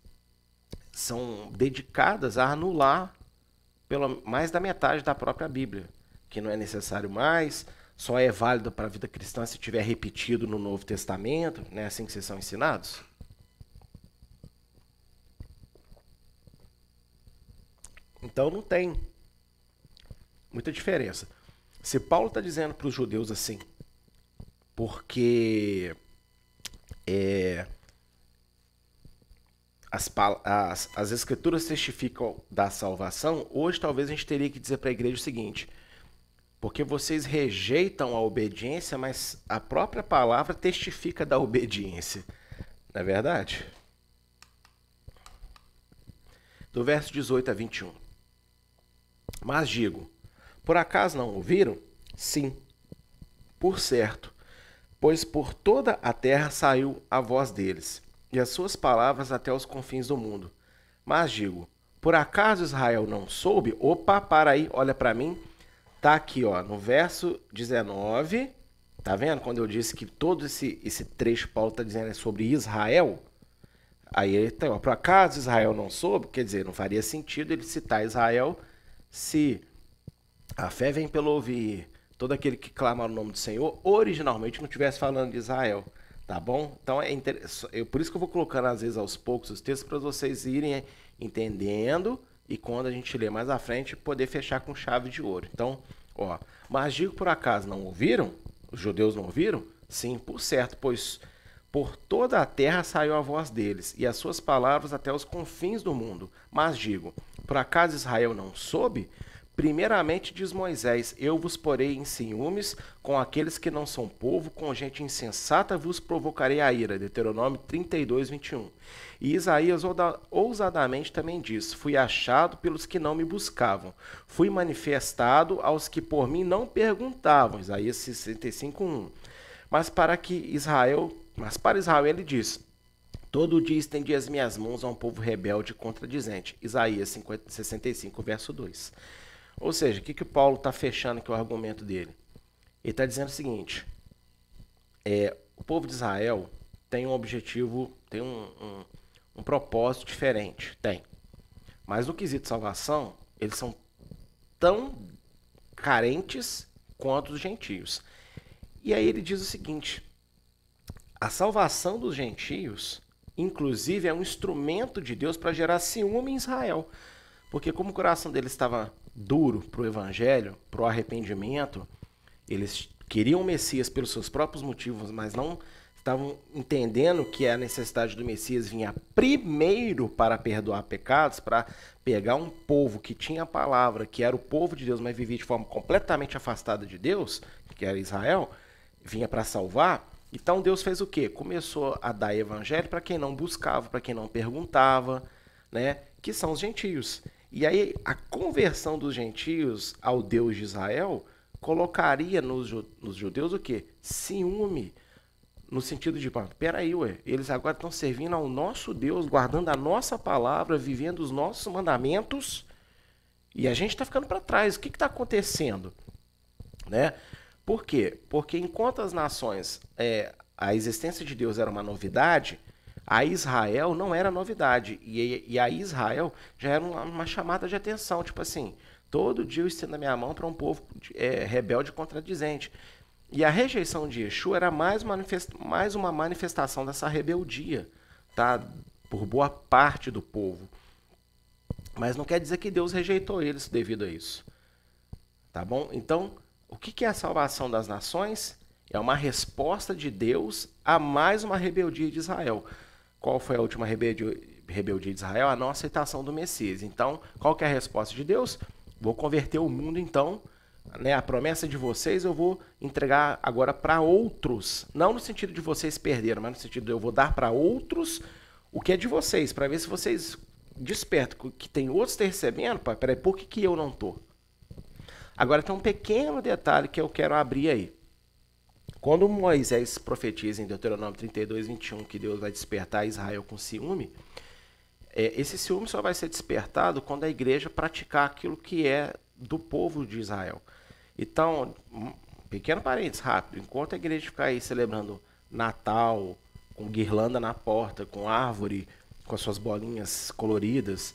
são dedicadas a anular mais da metade da própria Bíblia, que não é necessário mais, só é válido para a vida cristã se tiver repetido no Novo Testamento, não é assim que vocês são ensinados? Então não tem muita diferença. Se Paulo está dizendo para os judeus assim, porque as escrituras testificam da salvação, hoje talvez a gente teria que dizer para a igreja o seguinte: porque vocês rejeitam a obediência, mas a própria palavra testifica da obediência. Não é verdade? Do verso 18 a 21. Mas digo, por acaso não ouviram? Sim, por certo, pois por toda a terra saiu a voz deles, e as suas palavras até os confins do mundo. Mas digo, por acaso Israel não soube? Opa, para aí, olha para mim. Tá aqui, ó, no verso 19, tá vendo? Quando eu disse que todo esse trecho Paulo está dizendo é sobre Israel, aí ele tá, ó, por acaso Israel não soube? Quer dizer, não faria sentido ele citar Israel se a fé vem pelo ouvir, todo aquele que clama o nome do Senhor, originalmente não estivesse falando de Israel, tá bom? Então por isso que eu vou colocando às vezes aos poucos os textos para vocês irem entendendo e quando a gente ler mais à frente poder fechar com chave de ouro. Então, ó, mas digo por acaso não ouviram? Os judeus não ouviram? Sim, por certo, pois por toda a terra saiu a voz deles, e as suas palavras até os confins do mundo. Mas digo, por acaso Israel não soube? Primeiramente diz Moisés, eu vos porei em ciúmes com aqueles que não são povo, com gente insensata vos provocarei a ira. Deuteronômio 32, 21. E Isaías ousadamente também diz, fui achado pelos que não me buscavam, fui manifestado aos que por mim não perguntavam. Isaías 65, 1. Mas para Israel ele diz, todo dia estendi as minhas mãos a um povo rebelde e contradizente. Isaías 65, verso 2. Ou seja, o que o Paulo está fechando aqui o argumento dele? Ele está dizendo o seguinte, o povo de Israel tem um objetivo, tem um propósito diferente, tem. Mas no quesito salvação, eles são tão carentes quanto os gentios. E aí ele diz o seguinte, a salvação dos gentios, inclusive, é um instrumento de Deus para gerar ciúme em Israel. Porque como o coração deles estava duro para o evangelho, para o arrependimento, eles queriam o Messias pelos seus próprios motivos, mas não estavam entendendo que a necessidade do Messias vinha primeiro para perdoar pecados, para pegar um povo que tinha a palavra, que era o povo de Deus, mas vivia de forma completamente afastada de Deus, que era Israel, vinha para salvar. Então Deus fez o quê? Começou a dar evangelho para quem não buscava, para quem não perguntava, né? Que são os gentios. E aí a conversão dos gentios ao Deus de Israel colocaria nos judeus o quê? Ciúme. No sentido de, peraí, eles agora estão servindo ao nosso Deus, guardando a nossa palavra, vivendo os nossos mandamentos, e a gente está ficando para trás. O que está acontecendo? Né? Por quê? Porque enquanto as nações, a existência de Deus era uma novidade, a Israel não era novidade. E a Israel já era uma chamada de atenção. Tipo assim, todo dia eu estendo a minha mão para um povo rebelde e contradizente. E a rejeição de Yeshua era mais uma manifestação dessa rebeldia, tá? Por boa parte do povo. Mas não quer dizer que Deus rejeitou eles devido a isso. Tá bom? Então, o que é a salvação das nações? É uma resposta de Deus a mais uma rebeldia de Israel. Qual foi a última rebeldia de Israel? A não aceitação do Messias. Então, qual que é a resposta de Deus? Vou converter o mundo, então, né? A promessa de vocês eu vou entregar agora para outros. Não no sentido de vocês perderam, mas no sentido de eu vou dar para outros o que é de vocês, para ver se vocês despertam, que tem outros recebendo. Peraí, por que eu não estou? Agora tem um pequeno detalhe que eu quero abrir aí. Quando Moisés profetiza em Deuteronômio 32, 21 que Deus vai despertar Israel com ciúme, esse ciúme só vai ser despertado quando a igreja praticar aquilo que é do povo de Israel. Então, pequeno parênteses rápido, enquanto a igreja ficar aí celebrando Natal, com guirlanda na porta, com árvore, com as suas bolinhas coloridas,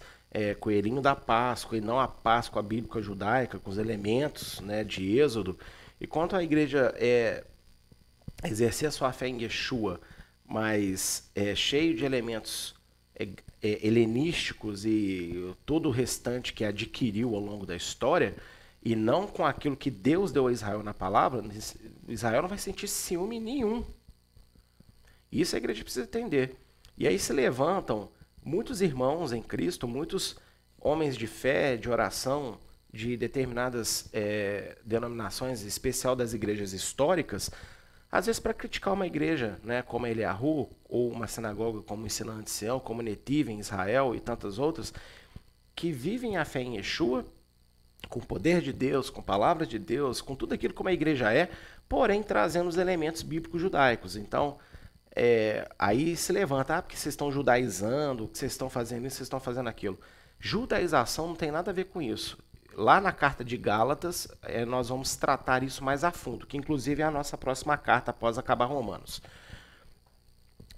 coelhinho da Páscoa e não a Páscoa bíblica judaica, com os elementos, né, de Êxodo, enquanto a igreja exercer a sua fé em Yeshua, mas cheio de elementos helenísticos e todo o restante que adquiriu ao longo da história, e não com aquilo que Deus deu a Israel na palavra, Israel não vai sentir ciúme nenhum. Isso a igreja precisa entender. E aí se levantam muitos irmãos em Cristo, muitos homens de fé, de oração, de determinadas denominações, em especial das igrejas históricas, às vezes para criticar uma igreja, né, como a Eliahu, ou uma sinagoga como o Ensino de Sião, como Netiv em Israel e tantas outras, que vivem a fé em Yeshua, com o poder de Deus, com a palavra de Deus, com tudo aquilo como a igreja porém trazendo os elementos bíblicos judaicos. Então, aí se levanta, porque vocês estão judaizando, que vocês estão fazendo isso, vocês estão fazendo aquilo. Judaização não tem nada a ver com isso. Lá na carta de Gálatas, nós vamos tratar isso mais a fundo, que inclusive é a nossa próxima carta após acabar Romanos.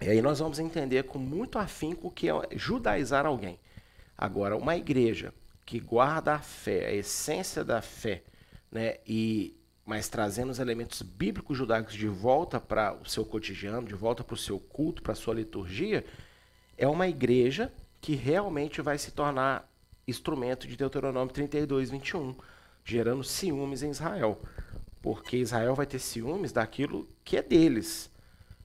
E aí nós vamos entender com muito afinco o que é judaizar alguém. Agora, uma igreja que guarda a fé, a essência da fé, né, mas trazendo os elementos bíblicos judaicos de volta para o seu cotidiano, de volta para o seu culto, para a sua liturgia, é uma igreja que realmente vai se tornar instrumento de Deuteronômio 32, 21, gerando ciúmes em Israel, porque Israel vai ter ciúmes daquilo que é deles.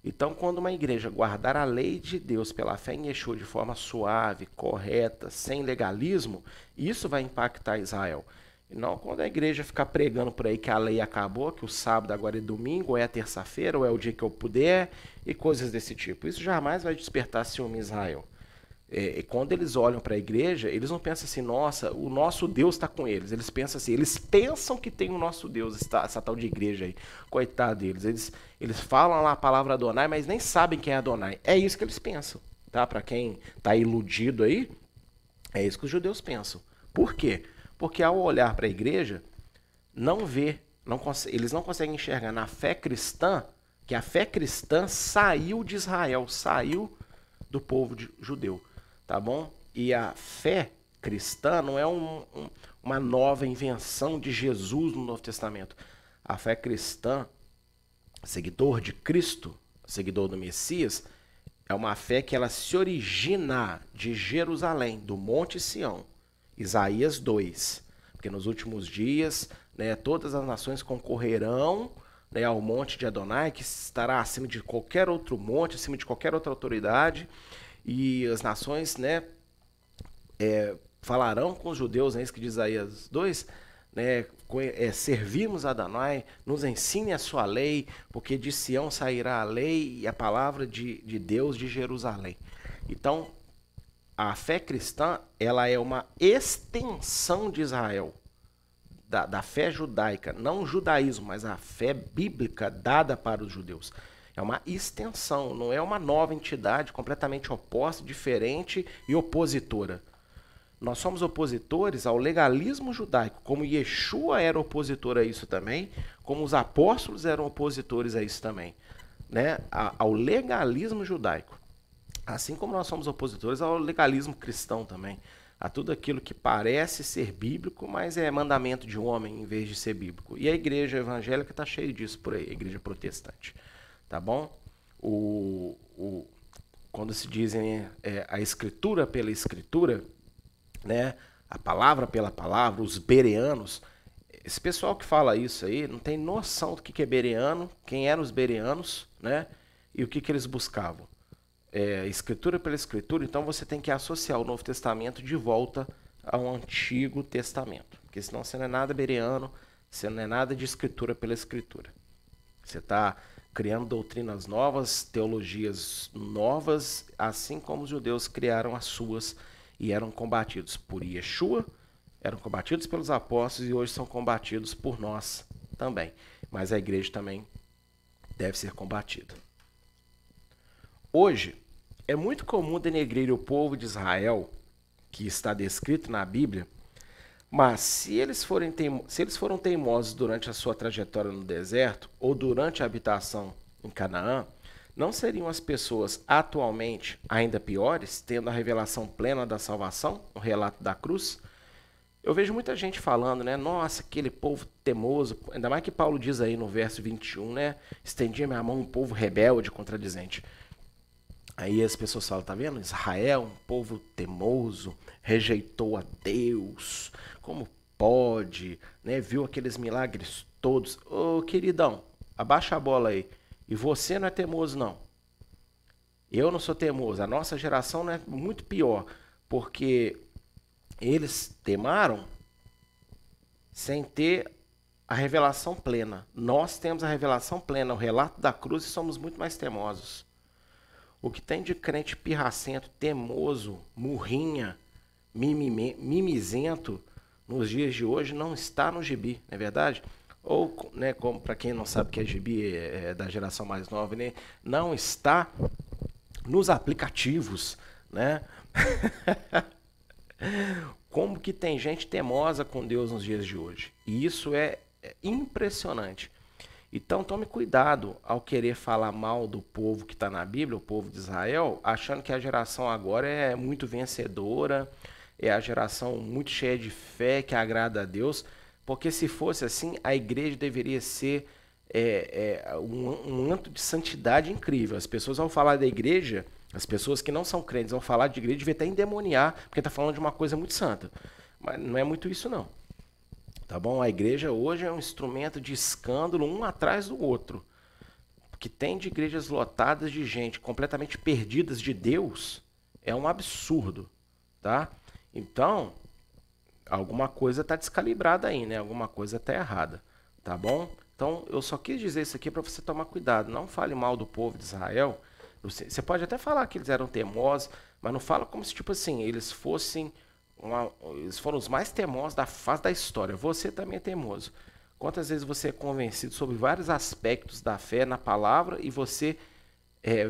Então, quando uma igreja guardar a lei de Deus pela fé em Yeshua de forma suave, correta, sem legalismo, isso vai impactar Israel. E não quando a igreja ficar pregando por aí que a lei acabou, que o sábado agora é domingo, ou é a terça-feira, ou é o dia que eu puder, e coisas desse tipo. Isso jamais vai despertar ciúme em Israel. E quando eles olham para a igreja, eles não pensam assim, nossa, o nosso Deus está com eles. Eles pensam assim, eles pensam que tem o nosso Deus, essa tal de igreja aí. Coitado deles. Eles falam lá a palavra Adonai, mas nem sabem quem é Adonai. É isso que eles pensam, tá? Para quem está iludido aí, é isso que os judeus pensam. Por quê? Porque ao olhar para a igreja, não vê, eles não conseguem enxergar na fé cristã que a fé cristã saiu de Israel, saiu do povo judeu, tá bom? E a fé cristã não é uma nova invenção de Jesus no Novo Testamento. A fé cristã, seguidor de Cristo, seguidor do Messias, é uma fé que ela se origina de Jerusalém, do Monte Sião. Isaías 2. Porque nos últimos dias, né, todas as nações concorrerão, né, ao monte de Adonai, que estará acima de qualquer outro monte, acima de qualquer outra autoridade. E as nações, né, falarão com os judeus, né, isso que diz Isaías 2, né, servimos a Adonai, nos ensine a sua lei, porque de Sião sairá a lei e a palavra de Deus de Jerusalém. Então, a fé cristã, ela é uma extensão de Israel, da fé judaica, não o judaísmo, mas a fé bíblica dada para os judeus. É uma extensão, não é uma nova entidade completamente oposta, diferente e opositora. Nós somos opositores ao legalismo judaico, como Yeshua era opositor a isso também, como os apóstolos eram opositores a isso também, né? Ao legalismo judaico. Assim como nós somos opositores ao legalismo cristão também, a tudo aquilo que parece ser bíblico, mas é mandamento de homem em vez de ser bíblico. E a igreja evangélica está cheia disso por aí, a igreja protestante, tá bom? Quando se dizem a escritura pela escritura, né, a palavra pela palavra, os bereanos, esse pessoal que fala isso aí não tem noção do que é bereano, quem eram os bereanos, né, e o que eles buscavam. Escritura pela escritura, então você tem que associar o Novo Testamento de volta ao Antigo Testamento, porque senão você não é nada bereano, você não é nada de escritura pela escritura. Você está criando doutrinas novas, teologias novas, assim como os judeus criaram as suas e eram combatidos por Yeshua, eram combatidos pelos apóstolos e hoje são combatidos por nós também. Mas a igreja também deve ser combatida. Hoje, é muito comum denegrir o povo de Israel, que está descrito na Bíblia, mas se eles foram teimosos durante a sua trajetória no deserto ou durante a habitação em Canaã, não seriam as pessoas atualmente ainda piores, tendo a revelação plena da salvação, o relato da cruz? Eu vejo muita gente falando, né? Nossa, aquele povo teimoso, ainda mais que Paulo diz aí no verso 21, né? Estendia minha mão um povo rebelde, contradizente. Aí as pessoas falam, tá vendo? Israel, um povo teimoso, rejeitou a Deus. Como pode? Né? Viu aqueles milagres todos. Ô, queridão, abaixa a bola aí. E você não é teimoso, não. Eu não sou teimoso. A nossa geração não é muito pior. Porque eles temaram sem ter a revelação plena. Nós temos a revelação plena, o relato da cruz, e somos muito mais teimosos. O que tem de crente pirracento, teimoso, murrinha, mimizento nos dias de hoje não está no gibi, não é verdade? Ou, né, como para quem não sabe que é gibi, é da geração mais nova, né, não está nos aplicativos, né? Como que tem gente teimosa com Deus nos dias de hoje? E isso é impressionante. Então tome cuidado ao querer falar mal do povo que está na Bíblia, o povo de Israel, achando que a geração agora é muito vencedora, é a geração muito cheia de fé, que agrada a Deus, porque se fosse assim, a igreja deveria ser um manto de santidade incrível. As pessoas vão falar da igreja, as pessoas que não são crentes vão falar de igreja, devia até endemoniar, porque está falando de uma coisa muito santa. Mas não é muito isso não. Tá bom? A igreja hoje é um instrumento de escândalo um atrás do outro. O que tem de igrejas lotadas de gente completamente perdidas de Deus é um absurdo, tá? Então, alguma coisa está descalibrada aí, né? Alguma coisa está errada, tá bom? Então, eu só quis dizer isso aqui para você tomar cuidado. Não fale mal do povo de Israel. Você pode até falar que eles eram teimosos, mas não fala como se, tipo assim, eles foram os mais teimosos da face da história. Você também é teimoso. Quantas vezes você é convencido sobre vários aspectos da fé na palavra e você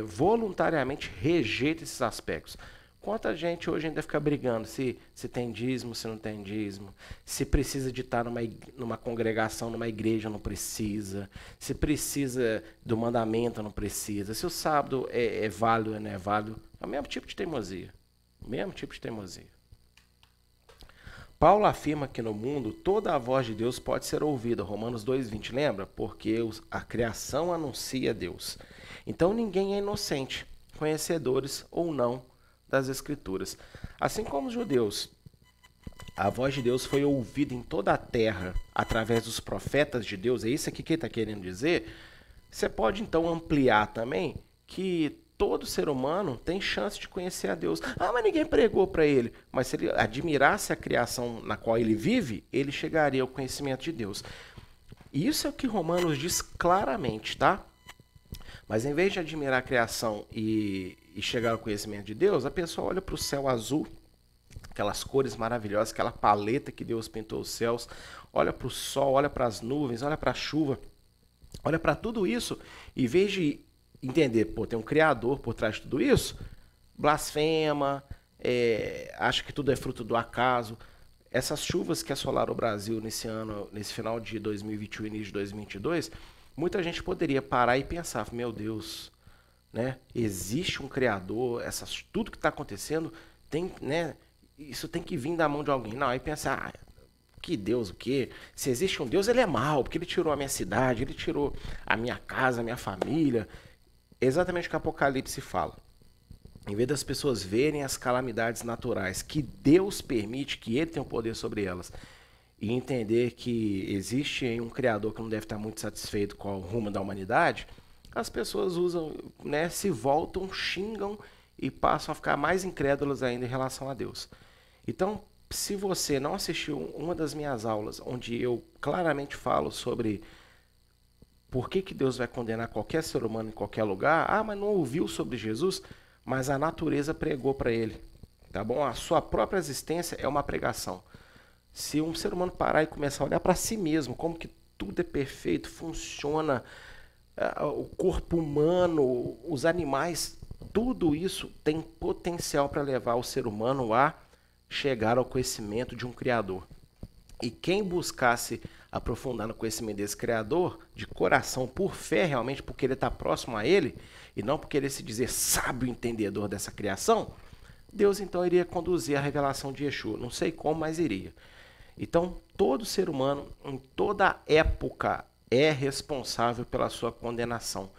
voluntariamente rejeita esses aspectos? Quanta gente hoje ainda fica brigando se tem dízimo, se não tem dízimo, se precisa de estar numa congregação, numa igreja, não precisa, se precisa do mandamento, não precisa, se o sábado é válido ou não é válido. É o mesmo tipo de teimosia. Mesmo tipo de teimosia. Paulo afirma que no mundo toda a voz de Deus pode ser ouvida. Romanos 2,20, lembra? Porque a criação anuncia Deus. Então ninguém é inocente, conhecedores ou não das Escrituras. Assim como os judeus, a voz de Deus foi ouvida em toda a terra através dos profetas de Deus, é isso aqui que ele está querendo dizer. Você pode então ampliar também que todo ser humano tem chance de conhecer a Deus. Ah, mas ninguém pregou para ele. Mas se ele admirasse a criação na qual ele vive, ele chegaria ao conhecimento de Deus. E isso é o que Romanos diz claramente, tá? Mas em vez de admirar a criação e chegar ao conhecimento de Deus, a pessoa olha para o céu azul, aquelas cores maravilhosas, aquela paleta que Deus pintou os céus, olha para o sol, olha para as nuvens, olha para a chuva, olha para tudo isso, e em vez de entender, pô, tem um Criador por trás de tudo isso, blasfema, acha que tudo é fruto do acaso. Essas chuvas que assolaram o Brasil nesse ano, nesse final de 2021 e início de 2022, muita gente poderia parar e pensar, meu Deus, né? Existe um Criador, tudo que está acontecendo, né? Isso tem que vir da mão de alguém. Não, aí pensar, que Deus o quê? Se existe um Deus, ele é mau, porque ele tirou a minha cidade, ele tirou a minha casa, a minha família. Exatamente o que o Apocalipse fala. Em vez das pessoas verem as calamidades naturais que Deus permite, que ele tem o poder sobre elas, e entender que existe um Criador que não deve estar muito satisfeito com o rumo da humanidade, as pessoas usam, né, se voltam, xingam e passam a ficar mais incrédulas ainda em relação a Deus. Então, se você não assistiu uma das minhas aulas, onde eu claramente falo sobre por que Deus vai condenar qualquer ser humano em qualquer lugar, mas não ouviu sobre Jesus, mas a natureza pregou para ele, tá bom? A sua própria existência é uma pregação. Se um ser humano parar e começar a olhar para si mesmo, como que tudo é perfeito, funciona, o corpo humano, os animais, tudo isso tem potencial para levar o ser humano a chegar ao conhecimento de um Criador. E quem buscasse aprofundar no conhecimento desse Criador, de coração, por fé realmente, porque ele está próximo a ele, e não porque ele se dizer sábio entendedor dessa criação, Deus então iria conduzir a revelação de Yeshua. Não sei como, mas iria. Então, todo ser humano, em toda época, é responsável pela sua condenação,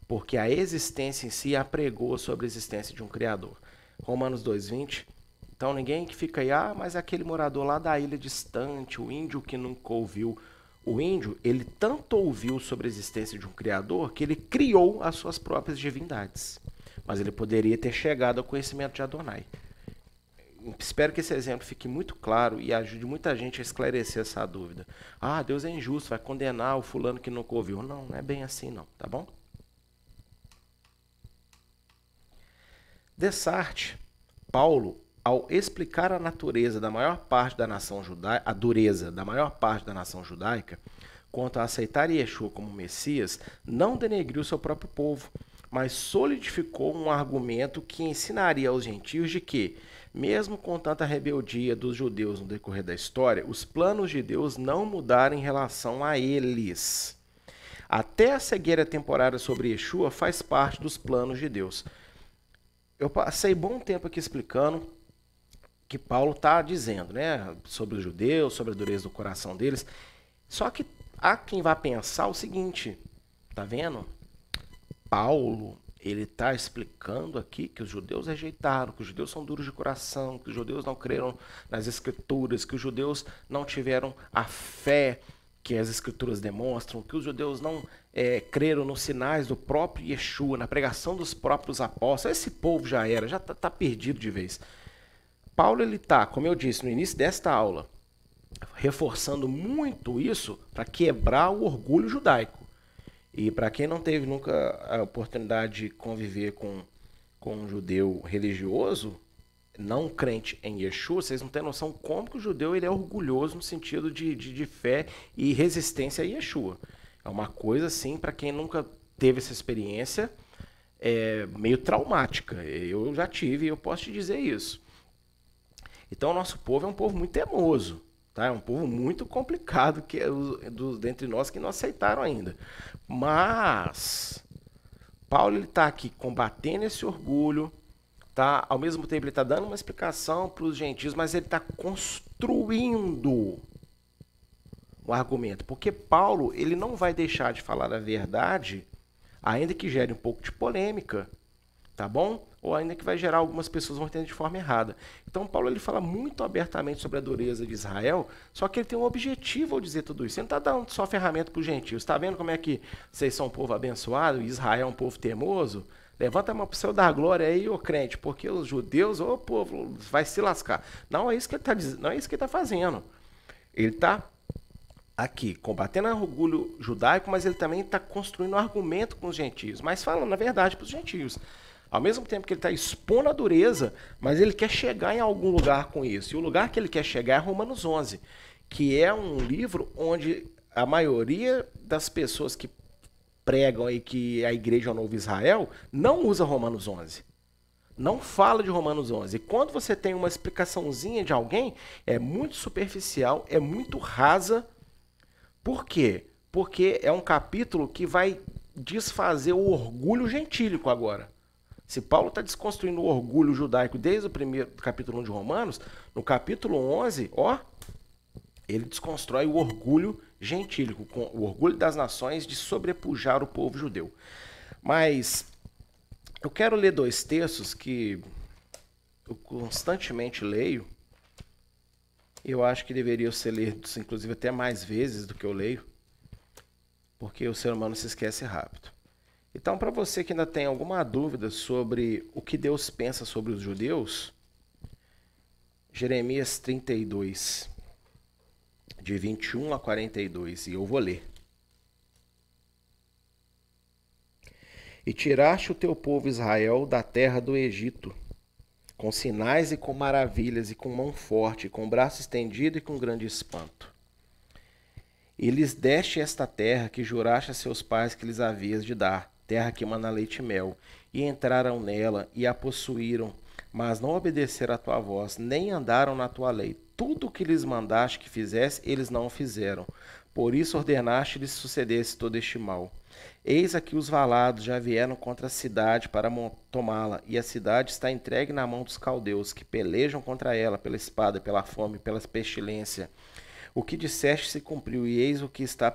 porque a existência em si apregou sobre a existência de um Criador. Romanos 2,20. Então, ninguém que fica aí, mas aquele morador lá da ilha distante, o índio que nunca ouviu. O índio, ele tanto ouviu sobre a existência de um Criador que ele criou as suas próprias divindades. Mas ele poderia ter chegado ao conhecimento de Adonai. Espero que esse exemplo fique muito claro e ajude muita gente a esclarecer essa dúvida. Deus é injusto, vai condenar o fulano que nunca ouviu. Não, não é bem assim não, tá bom? Dessarte, Paulo, ao explicar a natureza da maior parte da nação judaica, a dureza da maior parte da nação judaica, quanto a aceitar Yeshua como Messias, não denegriu seu próprio povo, mas solidificou um argumento que ensinaria aos gentios de que, mesmo com tanta rebeldia dos judeus no decorrer da história, os planos de Deus não mudaram em relação a eles. Até a cegueira temporária sobre Yeshua faz parte dos planos de Deus. Eu passei bom tempo aqui explicando que Paulo está dizendo, né, sobre os judeus, sobre a dureza do coração deles. Só que há quem vá pensar o seguinte, tá vendo? Paulo, ele está explicando aqui que os judeus rejeitaram, que os judeus são duros de coração, que os judeus não creram nas escrituras, que os judeus não tiveram a fé que as escrituras demonstram, que os judeus não creram nos sinais do próprio Yeshua, na pregação dos próprios apóstolos. Esse povo já está perdido de vez. Paulo, ele está, como eu disse no início desta aula, reforçando muito isso para quebrar o orgulho judaico. E para quem não teve nunca a oportunidade de conviver com um judeu religioso, não crente em Yeshua, vocês não têm noção como que o judeu ele é orgulhoso no sentido de fé e resistência a Yeshua. É uma coisa assim, para quem nunca teve essa experiência, meio traumática. Eu já tive e eu posso te dizer isso. Então o nosso povo é um povo muito teimoso. Tá? É um povo muito complicado que dentre nós que não aceitaram ainda. Mas Paulo está aqui combatendo esse orgulho, tá? Ao mesmo tempo ele está dando uma explicação para os gentios, mas ele está construindo o argumento, porque Paulo ele não vai deixar de falar a verdade, ainda que gere um pouco de polêmica, tá bom? Ou ainda que vai gerar algumas pessoas vão entender de forma errada. Então Paulo ele fala muito abertamente sobre a dureza de Israel, só que ele tem um objetivo ao dizer tudo isso. Ele não está dando só ferramenta para os gentios. Está vendo como é que vocês são um povo abençoado e Israel é um povo teimoso? Levanta a mão para o céu dar glória aí, ô crente, porque os judeus, ô povo, vai se lascar. Não é isso que ele está dizendo, não é isso que ele está fazendo. Ele está aqui combatendo o orgulho judaico, mas ele também está construindo um argumento com os gentios, mas falando a verdade para os gentios. Ao mesmo tempo que ele está expondo a dureza, mas ele quer chegar em algum lugar com isso. E o lugar que ele quer chegar é Romanos 11, que é um livro onde a maioria das pessoas que pregam aí que a igreja é o novo Israel não usa Romanos 11. Não fala de Romanos 11. E quando você tem uma explicaçãozinha de alguém, é muito superficial, é muito rasa. Por quê? Porque é um capítulo que vai desfazer o orgulho gentílico agora. Se Paulo está desconstruindo o orgulho judaico desde o primeiro capítulo 1 de Romanos, no capítulo 11, ele desconstrói o orgulho gentílico, com o orgulho das nações de sobrepujar o povo judeu. Mas eu quero ler dois textos que eu constantemente leio. Eu acho que deveriam ser lidos, inclusive, até mais vezes do que eu leio, porque o ser humano se esquece rápido. Então, para você que ainda tem alguma dúvida sobre o que Deus pensa sobre os judeus, Jeremias 32, de 21 a 42, e eu vou ler. E tiraste o teu povo Israel da terra do Egito, com sinais e com maravilhas, e com mão forte, com braço estendido e com grande espanto. E lhes deste esta terra que juraste a seus pais que lhes havias de dar, terra que mana leite e mel, e entraram nela e a possuíram, mas não obedeceram à tua voz, nem andaram na tua lei. Tudo o que lhes mandaste que fizesse, eles não o fizeram. Por isso ordenaste-lhes sucedesse todo este mal. Eis aqui os valados já vieram contra a cidade para tomá-la, e a cidade está entregue na mão dos caldeus, que pelejam contra ela pela espada, pela fome, pela pestilência. O que disseste se cumpriu, e eis o que está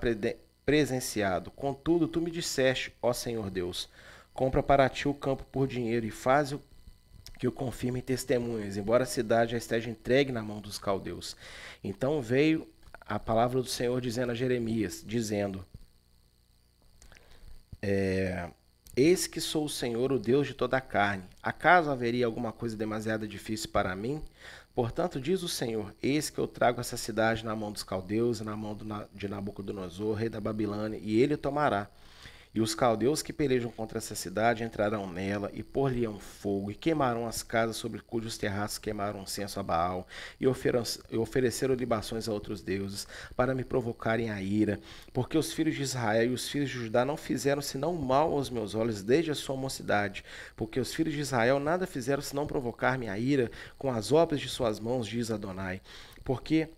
presenciado. Contudo, tu me disseste, ó Senhor Deus, compra para ti o campo por dinheiro e faz o que o confirme em testemunhas, embora a cidade já esteja entregue na mão dos caldeus. Então veio a palavra do Senhor dizendo a Jeremias, dizendo, eis que sou o Senhor, o Deus de toda a carne. Acaso haveria alguma coisa demasiado difícil para mim? Portanto, diz o Senhor, eis que eu trago essa cidade na mão dos caldeus, na mão de Nabucodonosor, rei da Babilônia, e ele tomará. E os caldeus que pelejam contra essa cidade entrarão nela, e pôr-lhe-ão fogo, e queimarão as casas sobre cujos terraços queimaram censo a Baal, e ofereceram libações a outros deuses, para me provocarem a ira, porque os filhos de Israel e os filhos de Judá não fizeram senão mal aos meus olhos desde a sua mocidade, porque os filhos de Israel nada fizeram senão provocar-me a ira com as obras de suas mãos, diz Adonai, porque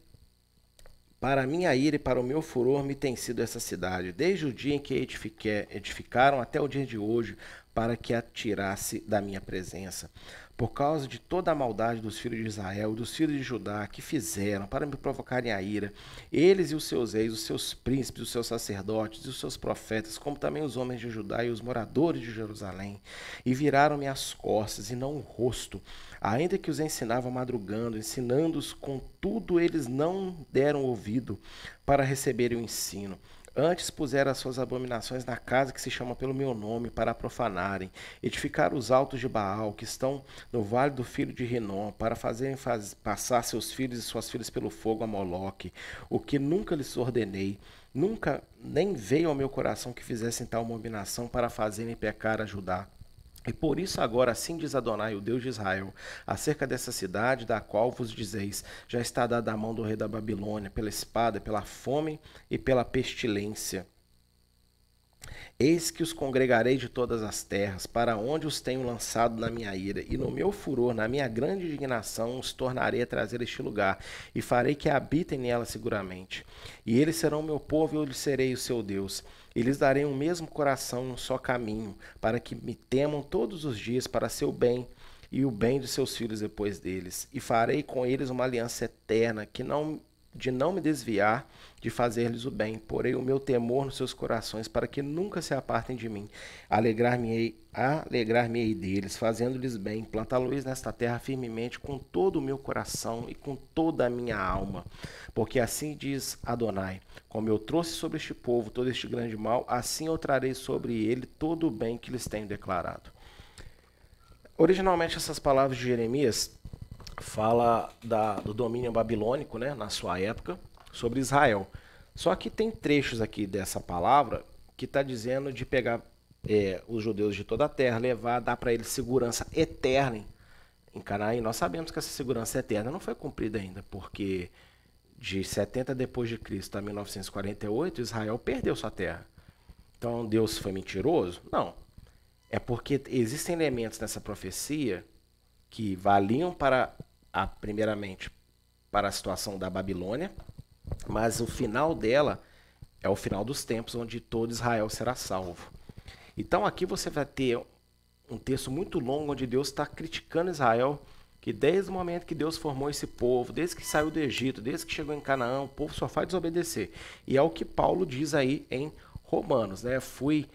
para a minha ira e para o meu furor me tem sido essa cidade, desde o dia em que edificaram até o dia de hoje, para que a tirasse da minha presença. Por causa de toda a maldade dos filhos de Israel, dos filhos de Judá, que fizeram para me provocarem a ira, eles e os seus reis, os seus príncipes, os seus sacerdotes e os seus profetas, como também os homens de Judá e os moradores de Jerusalém, e viraram-me as costas e não o rosto, ainda que os ensinava madrugando, ensinando-os, contudo eles não deram ouvido para receberem o ensino. Antes puseram as suas abominações na casa que se chama pelo meu nome, para a profanarem. Edificaram os altos de Baal, que estão no vale do filho de Rinom, para fazerem passar seus filhos e suas filhas pelo fogo a Moloque, o que nunca lhes ordenei. Nunca nem veio ao meu coração que fizessem tal abominação para fazerem pecar a Judá. E por isso agora assim diz Adonai, o Deus de Israel, acerca dessa cidade da qual vos dizeis, já está dada a mão do rei da Babilônia, pela espada, pela fome e pela pestilência. Eis que os congregarei de todas as terras, para onde os tenho lançado na minha ira, e no meu furor, na minha grande indignação, os tornarei a trazer este lugar, e farei que habitem nela seguramente. E eles serão meu povo, e eu lhes serei o seu Deus. E lhes darei um mesmo coração e um só caminho, para que me temam todos os dias para seu bem, e o bem de seus filhos depois deles. E farei com eles uma aliança eterna, de não me desviar de fazer-lhes o bem. Porei o meu temor nos seus corações, para que nunca se apartem de mim. Alegrar-me-ei deles, fazendo-lhes bem. Plantá-los nesta terra firmemente, com todo o meu coração e com toda a minha alma. Porque assim diz Adonai, como eu trouxe sobre este povo todo este grande mal, assim eu trarei sobre ele todo o bem que lhes tenho declarado. Originalmente, essas palavras de Jeremias fala do domínio babilônico, né, na sua época, sobre Israel. Só que tem trechos aqui dessa palavra que está dizendo de pegar os judeus de toda a terra, levar, dar para eles segurança eterna em Canaã. E nós sabemos que essa segurança eterna não foi cumprida ainda, porque de 70 depois de Cristo a 1948, Israel perdeu sua terra. Então Deus foi mentiroso? Não. É porque existem elementos nessa profecia que valiam primeiramente para a situação da Babilônia, mas o final dela é o final dos tempos, onde todo Israel será salvo. Então aqui você vai ter um texto muito longo, onde Deus está criticando Israel, que desde o momento que Deus formou esse povo, desde que saiu do Egito, desde que chegou em Canaã, o povo só faz desobedecer. E é o que Paulo diz aí em Romanos, né? Fui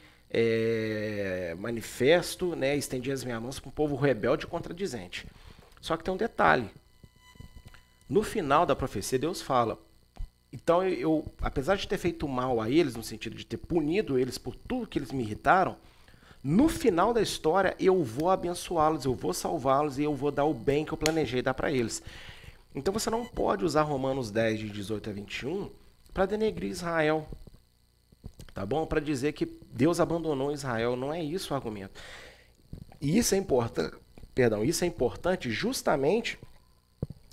manifesto, né? Estendi as minhas mãos para um povo rebelde e contradizente. Só que tem um detalhe. No final da profecia, Deus fala, então eu, apesar de ter feito mal a eles, no sentido de ter punido eles por tudo que eles me irritaram, no final da história eu vou abençoá-los, eu vou salvá-los e eu vou dar o bem que eu planejei dar para eles. Então você não pode usar Romanos 10, de 18 a 21, para denegrir Israel. Tá bom? Para dizer que Deus abandonou Israel. Não é isso o argumento. E isso é importante, isso é importante justamente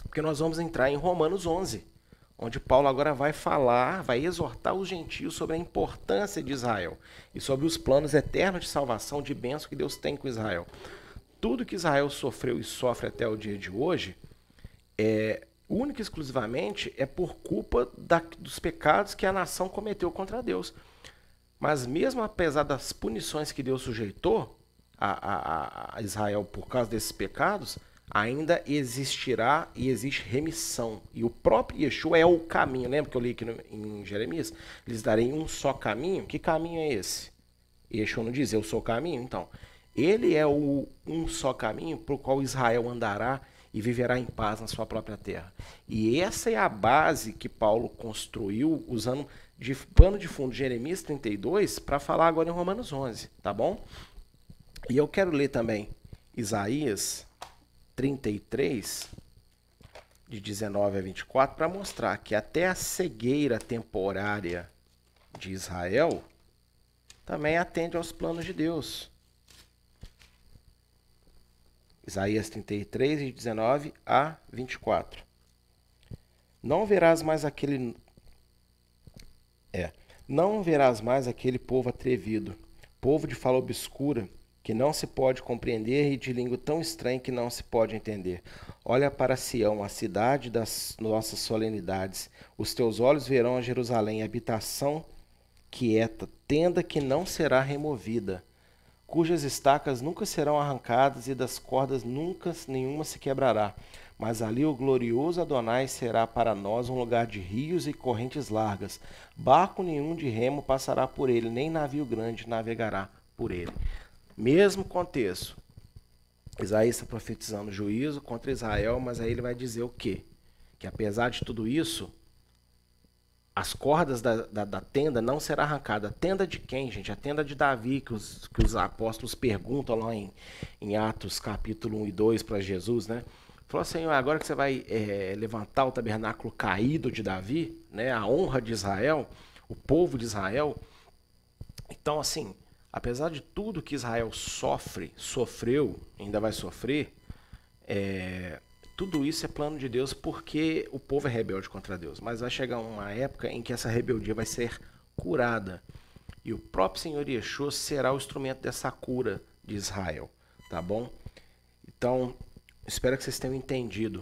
porque nós vamos entrar em Romanos 11, onde Paulo agora vai falar, vai exortar os gentios sobre a importância de Israel e sobre os planos eternos de salvação, de bênção que Deus tem com Israel. Tudo que Israel sofreu e sofre até o dia de hoje, única e exclusivamente, é por culpa dos pecados que a nação cometeu contra Deus. Mas mesmo apesar das punições que Deus sujeitou a Israel por causa desses pecados, ainda existirá e existe remissão. E o próprio Yeshua é o caminho. Lembra que eu li aqui em Jeremias? Lhes darei um só caminho. Que caminho é esse? Yeshua não diz, eu sou o caminho? Então, ele é o um só caminho por qual Israel andará e viverá em paz na sua própria terra. E essa é a base que Paulo construiu usando de pano de fundo Jeremias 32 para falar agora em Romanos 11, tá bom? E eu quero ler também Isaías 33, de 19 a 24, para mostrar que até a cegueira temporária de Israel também atende aos planos de Deus. Isaías 33, de 19 a 24. Não verás mais aquele povo atrevido, povo de fala obscura, que não se pode compreender e de língua tão estranha que não se pode entender. Olha para Sião, a cidade das nossas solenidades. Os teus olhos verão a Jerusalém, habitação quieta, tenda que não será removida, cujas estacas nunca serão arrancadas e das cordas nunca nenhuma se quebrará. Mas ali o glorioso Adonai será para nós um lugar de rios e correntes largas. Barco nenhum de remo passará por ele, nem navio grande navegará por ele. Mesmo contexto. Isaías está profetizando juízo contra Israel, mas aí ele vai dizer o quê? Que apesar de tudo isso, as cordas da tenda não serão arrancadas. A tenda de quem, gente? A tenda de Davi, que os apóstolos perguntam lá em Atos capítulo 1 e 2 para Jesus, né? Falou assim, agora que você vai levantar o tabernáculo caído de Davi, né? A honra de Israel, o povo de Israel. Então, assim, apesar de tudo que Israel sofreu, ainda vai sofrer, tudo isso é plano de Deus porque o povo é rebelde contra Deus. Mas vai chegar uma época em que essa rebeldia vai ser curada. E o próprio Senhor Yeshua será o instrumento dessa cura de Israel. Tá bom? Então, espero que vocês tenham entendido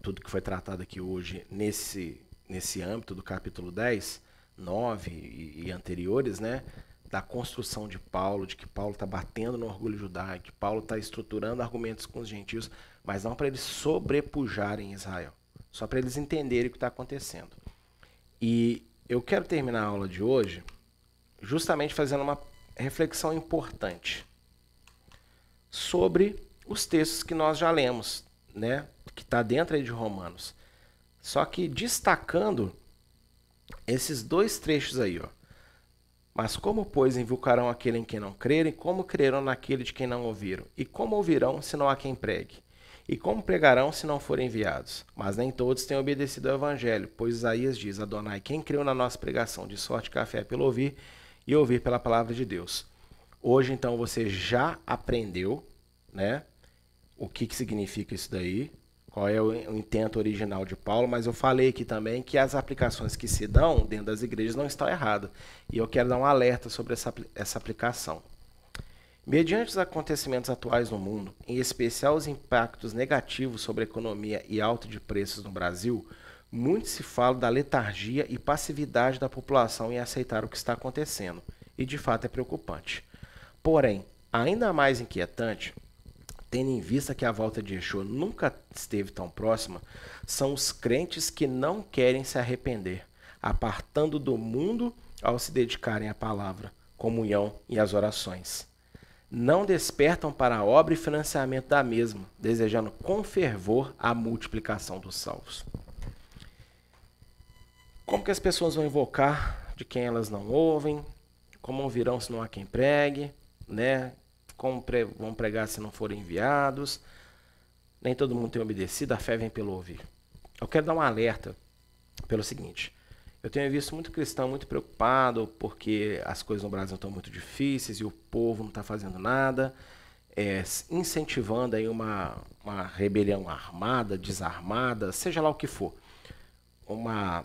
tudo que foi tratado aqui hoje nesse âmbito do capítulo 10, 9 e anteriores, né? Da construção de Paulo, de que Paulo está batendo no orgulho judaico, que Paulo está estruturando argumentos com os gentios, mas não para eles sobrepujarem Israel, só para eles entenderem o que está acontecendo. E eu quero terminar a aula de hoje justamente fazendo uma reflexão importante sobre os textos que nós já lemos, né? Que está dentro aí de Romanos. Só que destacando esses dois trechos aí, ó. Mas como, pois, invocarão aquele em quem não crerem? Como crerão naquele de quem não ouviram? E como ouvirão, se não há quem pregue? E como pregarão, se não forem enviados? Mas nem todos têm obedecido ao evangelho, pois Isaías diz, Adonai, quem creu na nossa pregação? De sorte que a fé é pelo ouvir, e ouvir pela palavra de Deus. Hoje, então, você já aprendeu, né, o que significa isso daí, qual é o intento original de Paulo, mas eu falei aqui também que as aplicações que se dão dentro das igrejas não estão erradas. E eu quero dar um alerta sobre essa aplicação. Mediante os acontecimentos atuais no mundo, em especial os impactos negativos sobre a economia e alta de preços no Brasil, muito se fala da letargia e passividade da população em aceitar o que está acontecendo, e de fato é preocupante. Porém, ainda mais inquietante, tendo em vista que a volta de Yeshua nunca esteve tão próxima, são os crentes que não querem se arrepender, apartando do mundo ao se dedicarem à palavra, comunhão e às orações. Não despertam para a obra e financiamento da mesma, desejando com fervor a multiplicação dos salvos. Como que as pessoas vão invocar de quem elas não ouvem? Como ouvirão se não há quem pregue? Né? Como vão pregar se não forem enviados? Nem todo mundo tem obedecido, a fé vem pelo ouvir. Eu quero dar um alerta pelo seguinte. Eu tenho visto muito cristão muito preocupado porque as coisas no Brasil estão muito difíceis e o povo não está fazendo nada, incentivando aí uma rebelião armada, desarmada, seja lá o que for. Uma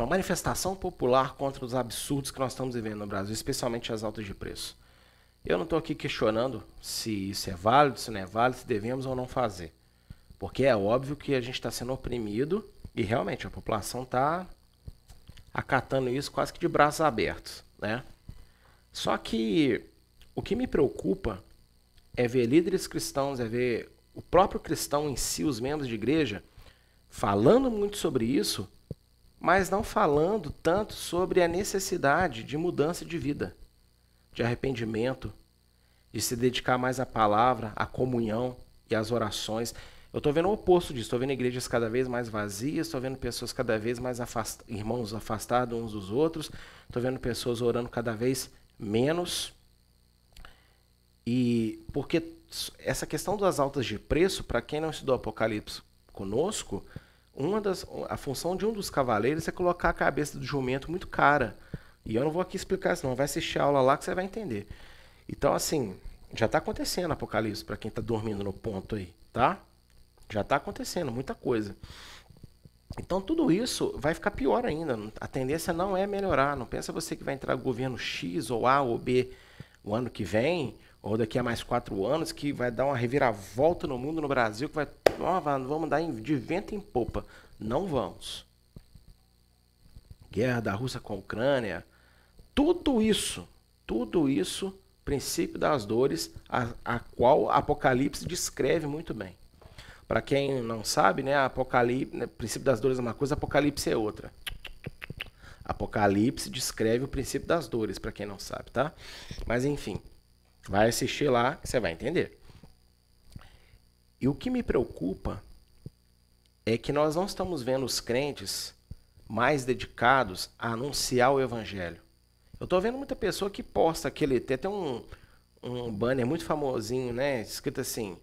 manifestação popular contra os absurdos que nós estamos vivendo no Brasil, especialmente as altas de preço. Eu não estou aqui questionando se isso é válido, se não é válido, se devemos ou não fazer. Porque é óbvio que a gente está sendo oprimido e realmente a população está acatando isso quase que de braços abertos, né? Só que o que me preocupa é ver líderes cristãos, é ver o próprio cristão em si, os membros de igreja, falando muito sobre isso, mas não falando tanto sobre a necessidade de mudança de vida, de arrependimento, de se dedicar mais à palavra, à comunhão e às orações. Eu estou vendo o oposto disso, estou vendo igrejas cada vez mais vazias, estou vendo pessoas cada vez mais irmãos afastados uns dos outros, estou vendo pessoas orando cada vez menos. E porque essa questão das altas de preço, para quem não estudou Apocalipse conosco, a função de um dos cavaleiros é colocar a cabeça do jumento muito cara. E eu não vou aqui explicar isso não, vai assistir a aula lá que você vai entender. Então, assim, já está acontecendo Apocalipse, para quem está dormindo no ponto aí, tá? Já está acontecendo muita coisa. Então, tudo isso vai ficar pior ainda. A tendência não é melhorar. Não pensa você que vai entrar o governo X ou A ou B o ano que vem, ou daqui a mais 4 anos, que vai dar uma reviravolta no mundo, no Brasil, que vamos dar de vento em popa. Não vamos. Guerra da Rússia com a Ucrânia, tudo isso, princípio das dores, a qual Apocalipse descreve muito bem. Para quem não sabe, né, Apocalipse, né, princípio das dores é uma coisa, Apocalipse é outra. Apocalipse descreve o princípio das dores, para quem não sabe, tá? Mas enfim, vai assistir lá que você vai entender. E o que me preocupa é que nós não estamos vendo os crentes mais dedicados a anunciar o evangelho. Eu tô vendo muita pessoa que posta aquele, tem até um banner muito famosinho, né? Escrito assim,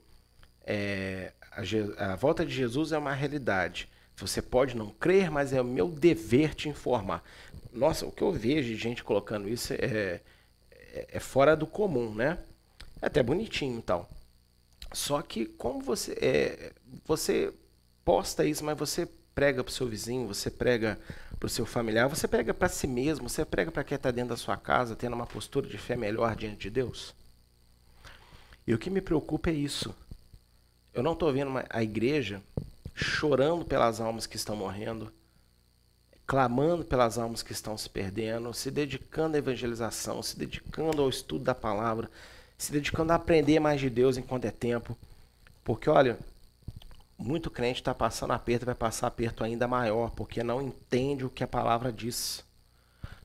a volta de Jesus é uma realidade. Você pode não crer, mas é o meu dever te informar. Nossa, o que eu vejo de gente colocando isso é fora do comum, né? É até bonitinho e tal. Só que como você posta isso, mas você prega para o seu vizinho, você prega para o seu familiar, você prega para si mesmo, você prega para quem está dentro da sua casa, tendo uma postura de fé melhor diante de Deus? E o que me preocupa é isso. Eu não estou vendo a igreja chorando pelas almas que estão morrendo, clamando pelas almas que estão se perdendo, se dedicando à evangelização, se dedicando ao estudo da palavra, se dedicando a aprender mais de Deus enquanto é tempo. Porque, olha, muito crente está passando aperto e vai passar aperto ainda maior, porque não entende o que a palavra diz.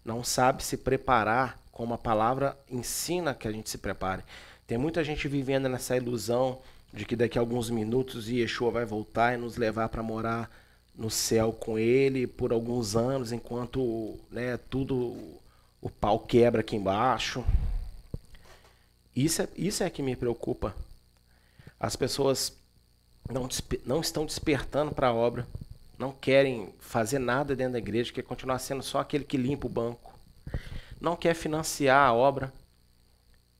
Não sabe se preparar como a palavra ensina que a gente se prepare. Tem muita gente vivendo nessa ilusão de que daqui a alguns minutos Yeshua vai voltar e nos levar para morar no céu com ele por alguns anos, enquanto, né, tudo, o pau quebra aqui embaixo. Isso é que me preocupa. As pessoas não estão despertando para a obra, não querem fazer nada dentro da igreja, quer continuar sendo só aquele que limpa o banco, não quer financiar a obra.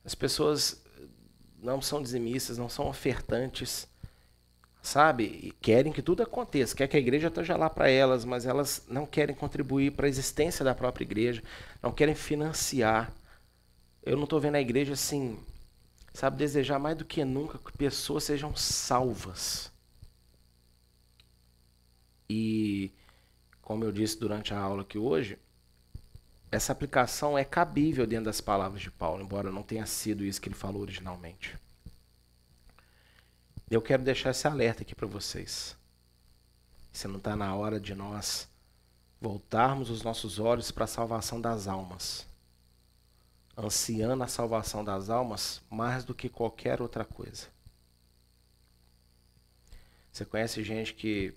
As pessoas não são dizimistas, não são ofertantes, sabe? E querem que tudo aconteça, quer que a igreja esteja lá para elas, mas elas não querem contribuir para a existência da própria igreja, não querem financiar. Eu não estou vendo a igreja assim, sabe, desejar mais do que nunca que pessoas sejam salvas. E, como eu disse durante a aula aqui hoje, essa aplicação é cabível dentro das palavras de Paulo, embora não tenha sido isso que ele falou originalmente. Eu quero deixar esse alerta aqui para vocês. Se não está na hora de nós voltarmos os nossos olhos para a salvação das almas, ansiando a salvação das almas mais do que qualquer outra coisa. Você conhece gente que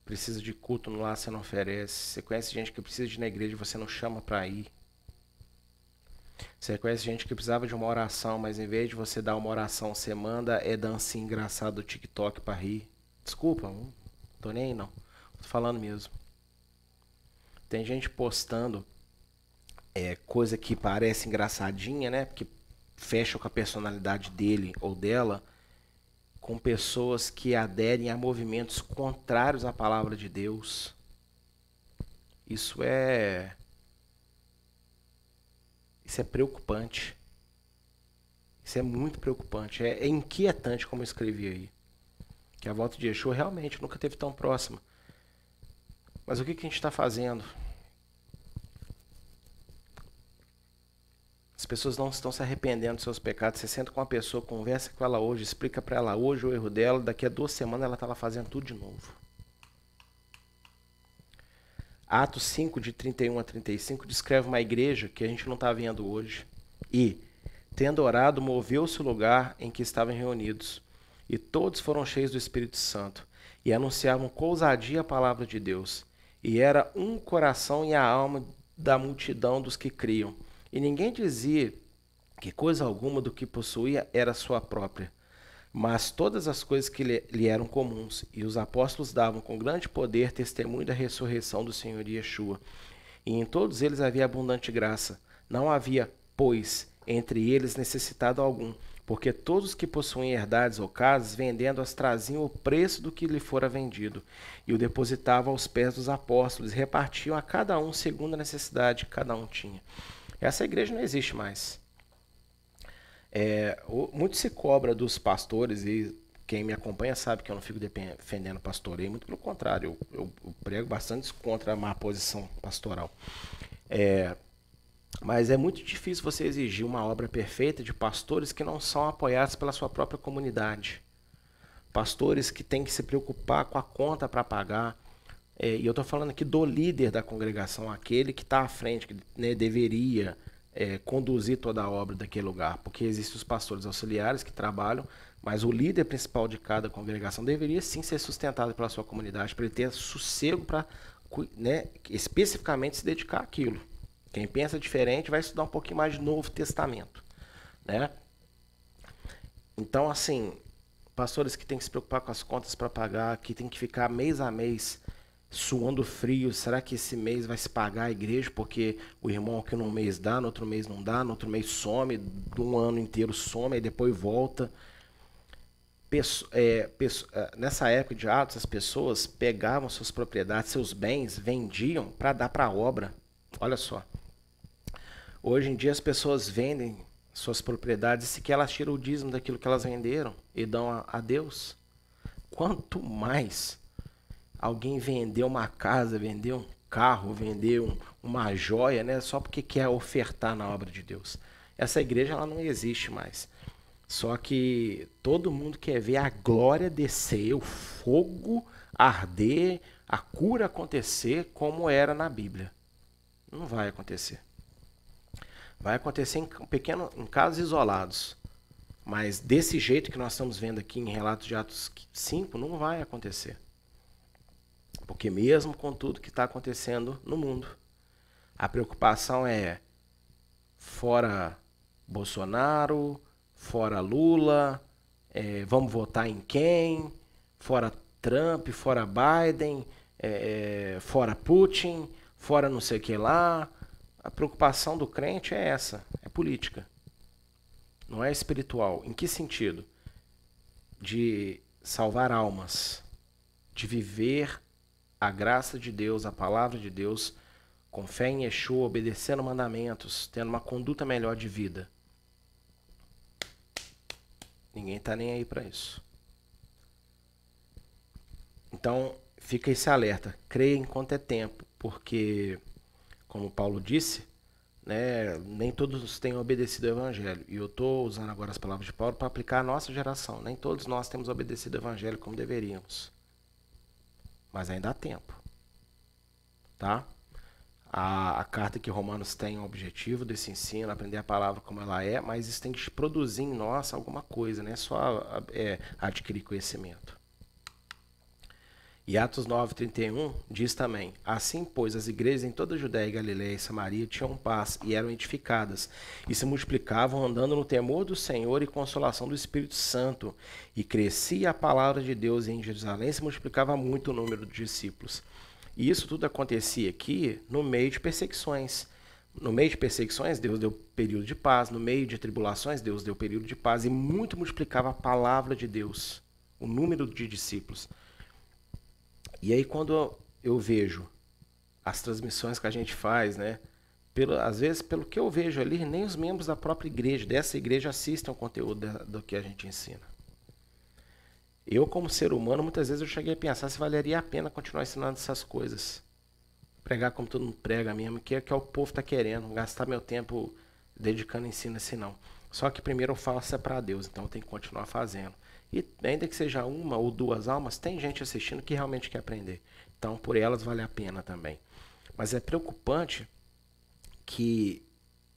precisa de culto no lar, você não oferece. Você conhece gente que precisa de ir na igreja e você não chama para ir. Você conhece gente que precisava de uma oração, mas em vez de você dar uma oração, você manda dancinha engraçada do TikTok para rir. Desculpa, não tô nem aí não. Tô falando mesmo. Tem gente postando coisa que parece engraçadinha, né? Porque fecha com a personalidade dele ou dela, com pessoas que aderem a movimentos contrários à palavra de Deus. Isso é preocupante. Isso é muito preocupante. É inquietante, como eu escrevi aí. Que a volta de Yeshua realmente nunca esteve tão próxima. Mas o que a gente está fazendo? As pessoas não estão se arrependendo dos seus pecados. Você senta com uma pessoa, conversa com ela hoje, explica para ela hoje o erro dela, daqui a 2 semanas ela estava fazendo tudo de novo. Atos 5, de 31 a 35, descreve uma igreja que a gente não está vendo hoje. E, tendo orado, moveu-se o lugar em que estavam reunidos, e todos foram cheios do Espírito Santo, e anunciavam com ousadia a palavra de Deus. E era um coração e a alma da multidão dos que criam. E ninguém dizia que coisa alguma do que possuía era sua própria, mas todas as coisas que lhe eram comuns, e os apóstolos davam com grande poder testemunho da ressurreição do Senhor Yeshua. E em todos eles havia abundante graça. Não havia, pois, entre eles necessitado algum, porque todos que possuem herdades ou casas, vendendo-as, traziam o preço do que lhe fora vendido, e o depositavam aos pés dos apóstolos, e repartiam a cada um segundo a necessidade que cada um tinha. Essa igreja não existe mais. Muito se cobra dos pastores, e quem me acompanha sabe que eu não fico defendendo pastoreio, muito pelo contrário, eu prego bastante contra a má posição pastoral. Mas é muito difícil você exigir uma obra perfeita de pastores que não são apoiados pela sua própria comunidade. Pastores que têm que se preocupar com a conta para pagar. E eu estou falando aqui do líder da congregação, aquele que está à frente, que, né, deveria conduzir toda a obra daquele lugar, porque existem os pastores auxiliares que trabalham, mas o líder principal de cada congregação deveria sim ser sustentado pela sua comunidade, para ele ter sossego para né, especificamente se dedicar àquilo. Quem pensa diferente vai estudar um pouquinho mais de Novo Testamento, né? Então, assim, pastores que têm que se preocupar com as contas para pagar, que tem que ficar mês a mês suando frio, será que esse mês vai se pagar a igreja? Porque o irmão aqui num mês dá, no outro mês não dá, no outro mês some, de um ano inteiro some, e depois volta. Nessa época de Atos, as pessoas pegavam suas propriedades, seus bens, vendiam para dar para a obra. Olha só. Hoje em dia as pessoas vendem suas propriedades e sequer elas tiram o dízimo daquilo que elas venderam e dão a Deus. Quanto mais alguém vender uma casa, vender um carro, vender uma joia, né, só porque quer ofertar na obra de Deus. Essa igreja ela não existe mais. Só que todo mundo quer ver a glória descer, o fogo arder, a cura acontecer como era na Bíblia. Não vai acontecer. Vai acontecer em casos isolados. Mas desse jeito que nós estamos vendo aqui em relatos de Atos 5, não vai acontecer. Porque mesmo com tudo que está acontecendo no mundo, a preocupação é fora Bolsonaro, fora Lula, vamos votar em quem, fora Trump, fora Biden, fora Putin, fora não sei o que lá. A preocupação do crente é essa, é política. Não é espiritual. Em que sentido? De salvar almas, de viver a graça de Deus, a palavra de Deus, com fé em Yeshua, obedecendo mandamentos, tendo uma conduta melhor de vida. Ninguém está nem aí para isso. Então, fica esse alerta. Creia enquanto é tempo, porque, como Paulo disse, né, nem todos têm obedecido ao Evangelho. E eu estou usando agora as palavras de Paulo para aplicar à nossa geração. Nem todos nós temos obedecido ao Evangelho como deveríamos. Mas ainda há tempo. Tá? A carta que Romanos tem o objetivo desse ensino, aprender a palavra como ela é, mas isso tem que produzir em nós alguma coisa, não é só adquirir conhecimento. E Atos 9:31 diz também: assim, pois, as igrejas em toda a Judéia, Galiléia e Samaria tinham paz e eram edificadas, e se multiplicavam andando no temor do Senhor e consolação do Espírito Santo, e crescia a palavra de Deus, e em Jerusalém se multiplicava muito o número de discípulos. E isso tudo acontecia aqui no meio de perseguições. No meio de perseguições, Deus deu período de paz. No meio de tribulações, Deus deu período de paz. E muito multiplicava a palavra de Deus, o número de discípulos. E aí, quando eu vejo as transmissões que a gente faz, né? Às vezes, pelo que eu vejo ali, nem os membros da própria igreja, dessa igreja, assistem ao conteúdo do que a gente ensina. Eu, como ser humano, muitas vezes eu cheguei a pensar se valeria a pena continuar ensinando essas coisas. Pregar como todo mundo prega mesmo, que é o povo está querendo, gastar meu tempo dedicando ensino assim não. Só que primeiro eu faço é para Deus, então eu tenho que continuar fazendo. E ainda que seja uma ou duas almas, tem gente assistindo que realmente quer aprender. Então por elas vale a pena também. Mas é preocupante que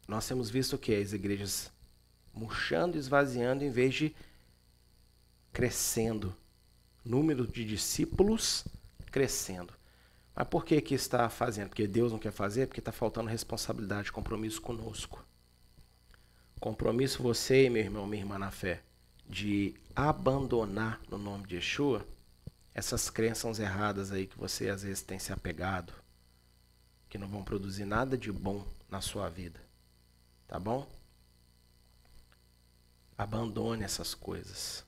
nós temos visto o que? As igrejas murchando e esvaziando em vez de crescendo. Número de discípulos crescendo. Mas por que está fazendo? Porque Deus não quer fazer? Porque está faltando responsabilidade, compromisso conosco. Compromisso você, meu irmão, minha irmã na fé, de abandonar no nome de Yeshua essas crenças erradas aí que você às vezes tem se apegado, que não vão produzir nada de bom na sua vida. Tá bom? Abandone essas coisas.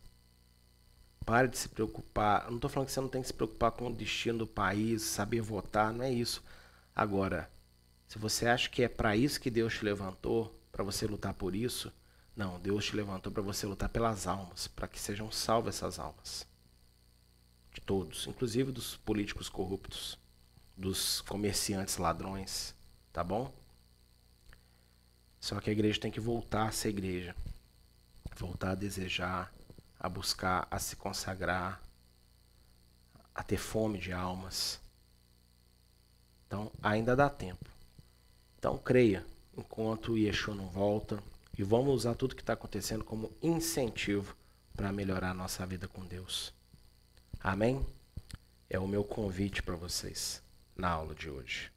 Pare de se preocupar. Eu não estou falando que você não tem que se preocupar com o destino do país, saber votar, não é isso. Agora, se você acha que é para isso que Deus te levantou, para você lutar por isso, não, Deus te levantou para você lutar pelas almas, para que sejam salvas essas almas. De todos, inclusive dos políticos corruptos, dos comerciantes ladrões, tá bom? Só que a igreja tem que voltar a ser igreja, voltar a desejar, a buscar, a se consagrar, a ter fome de almas. Então, ainda dá tempo. Então, creia, enquanto Yeshua não volta, e vamos usar tudo que está acontecendo como incentivo para melhorar a nossa vida com Deus. Amém? É o meu convite para vocês. na aula de hoje.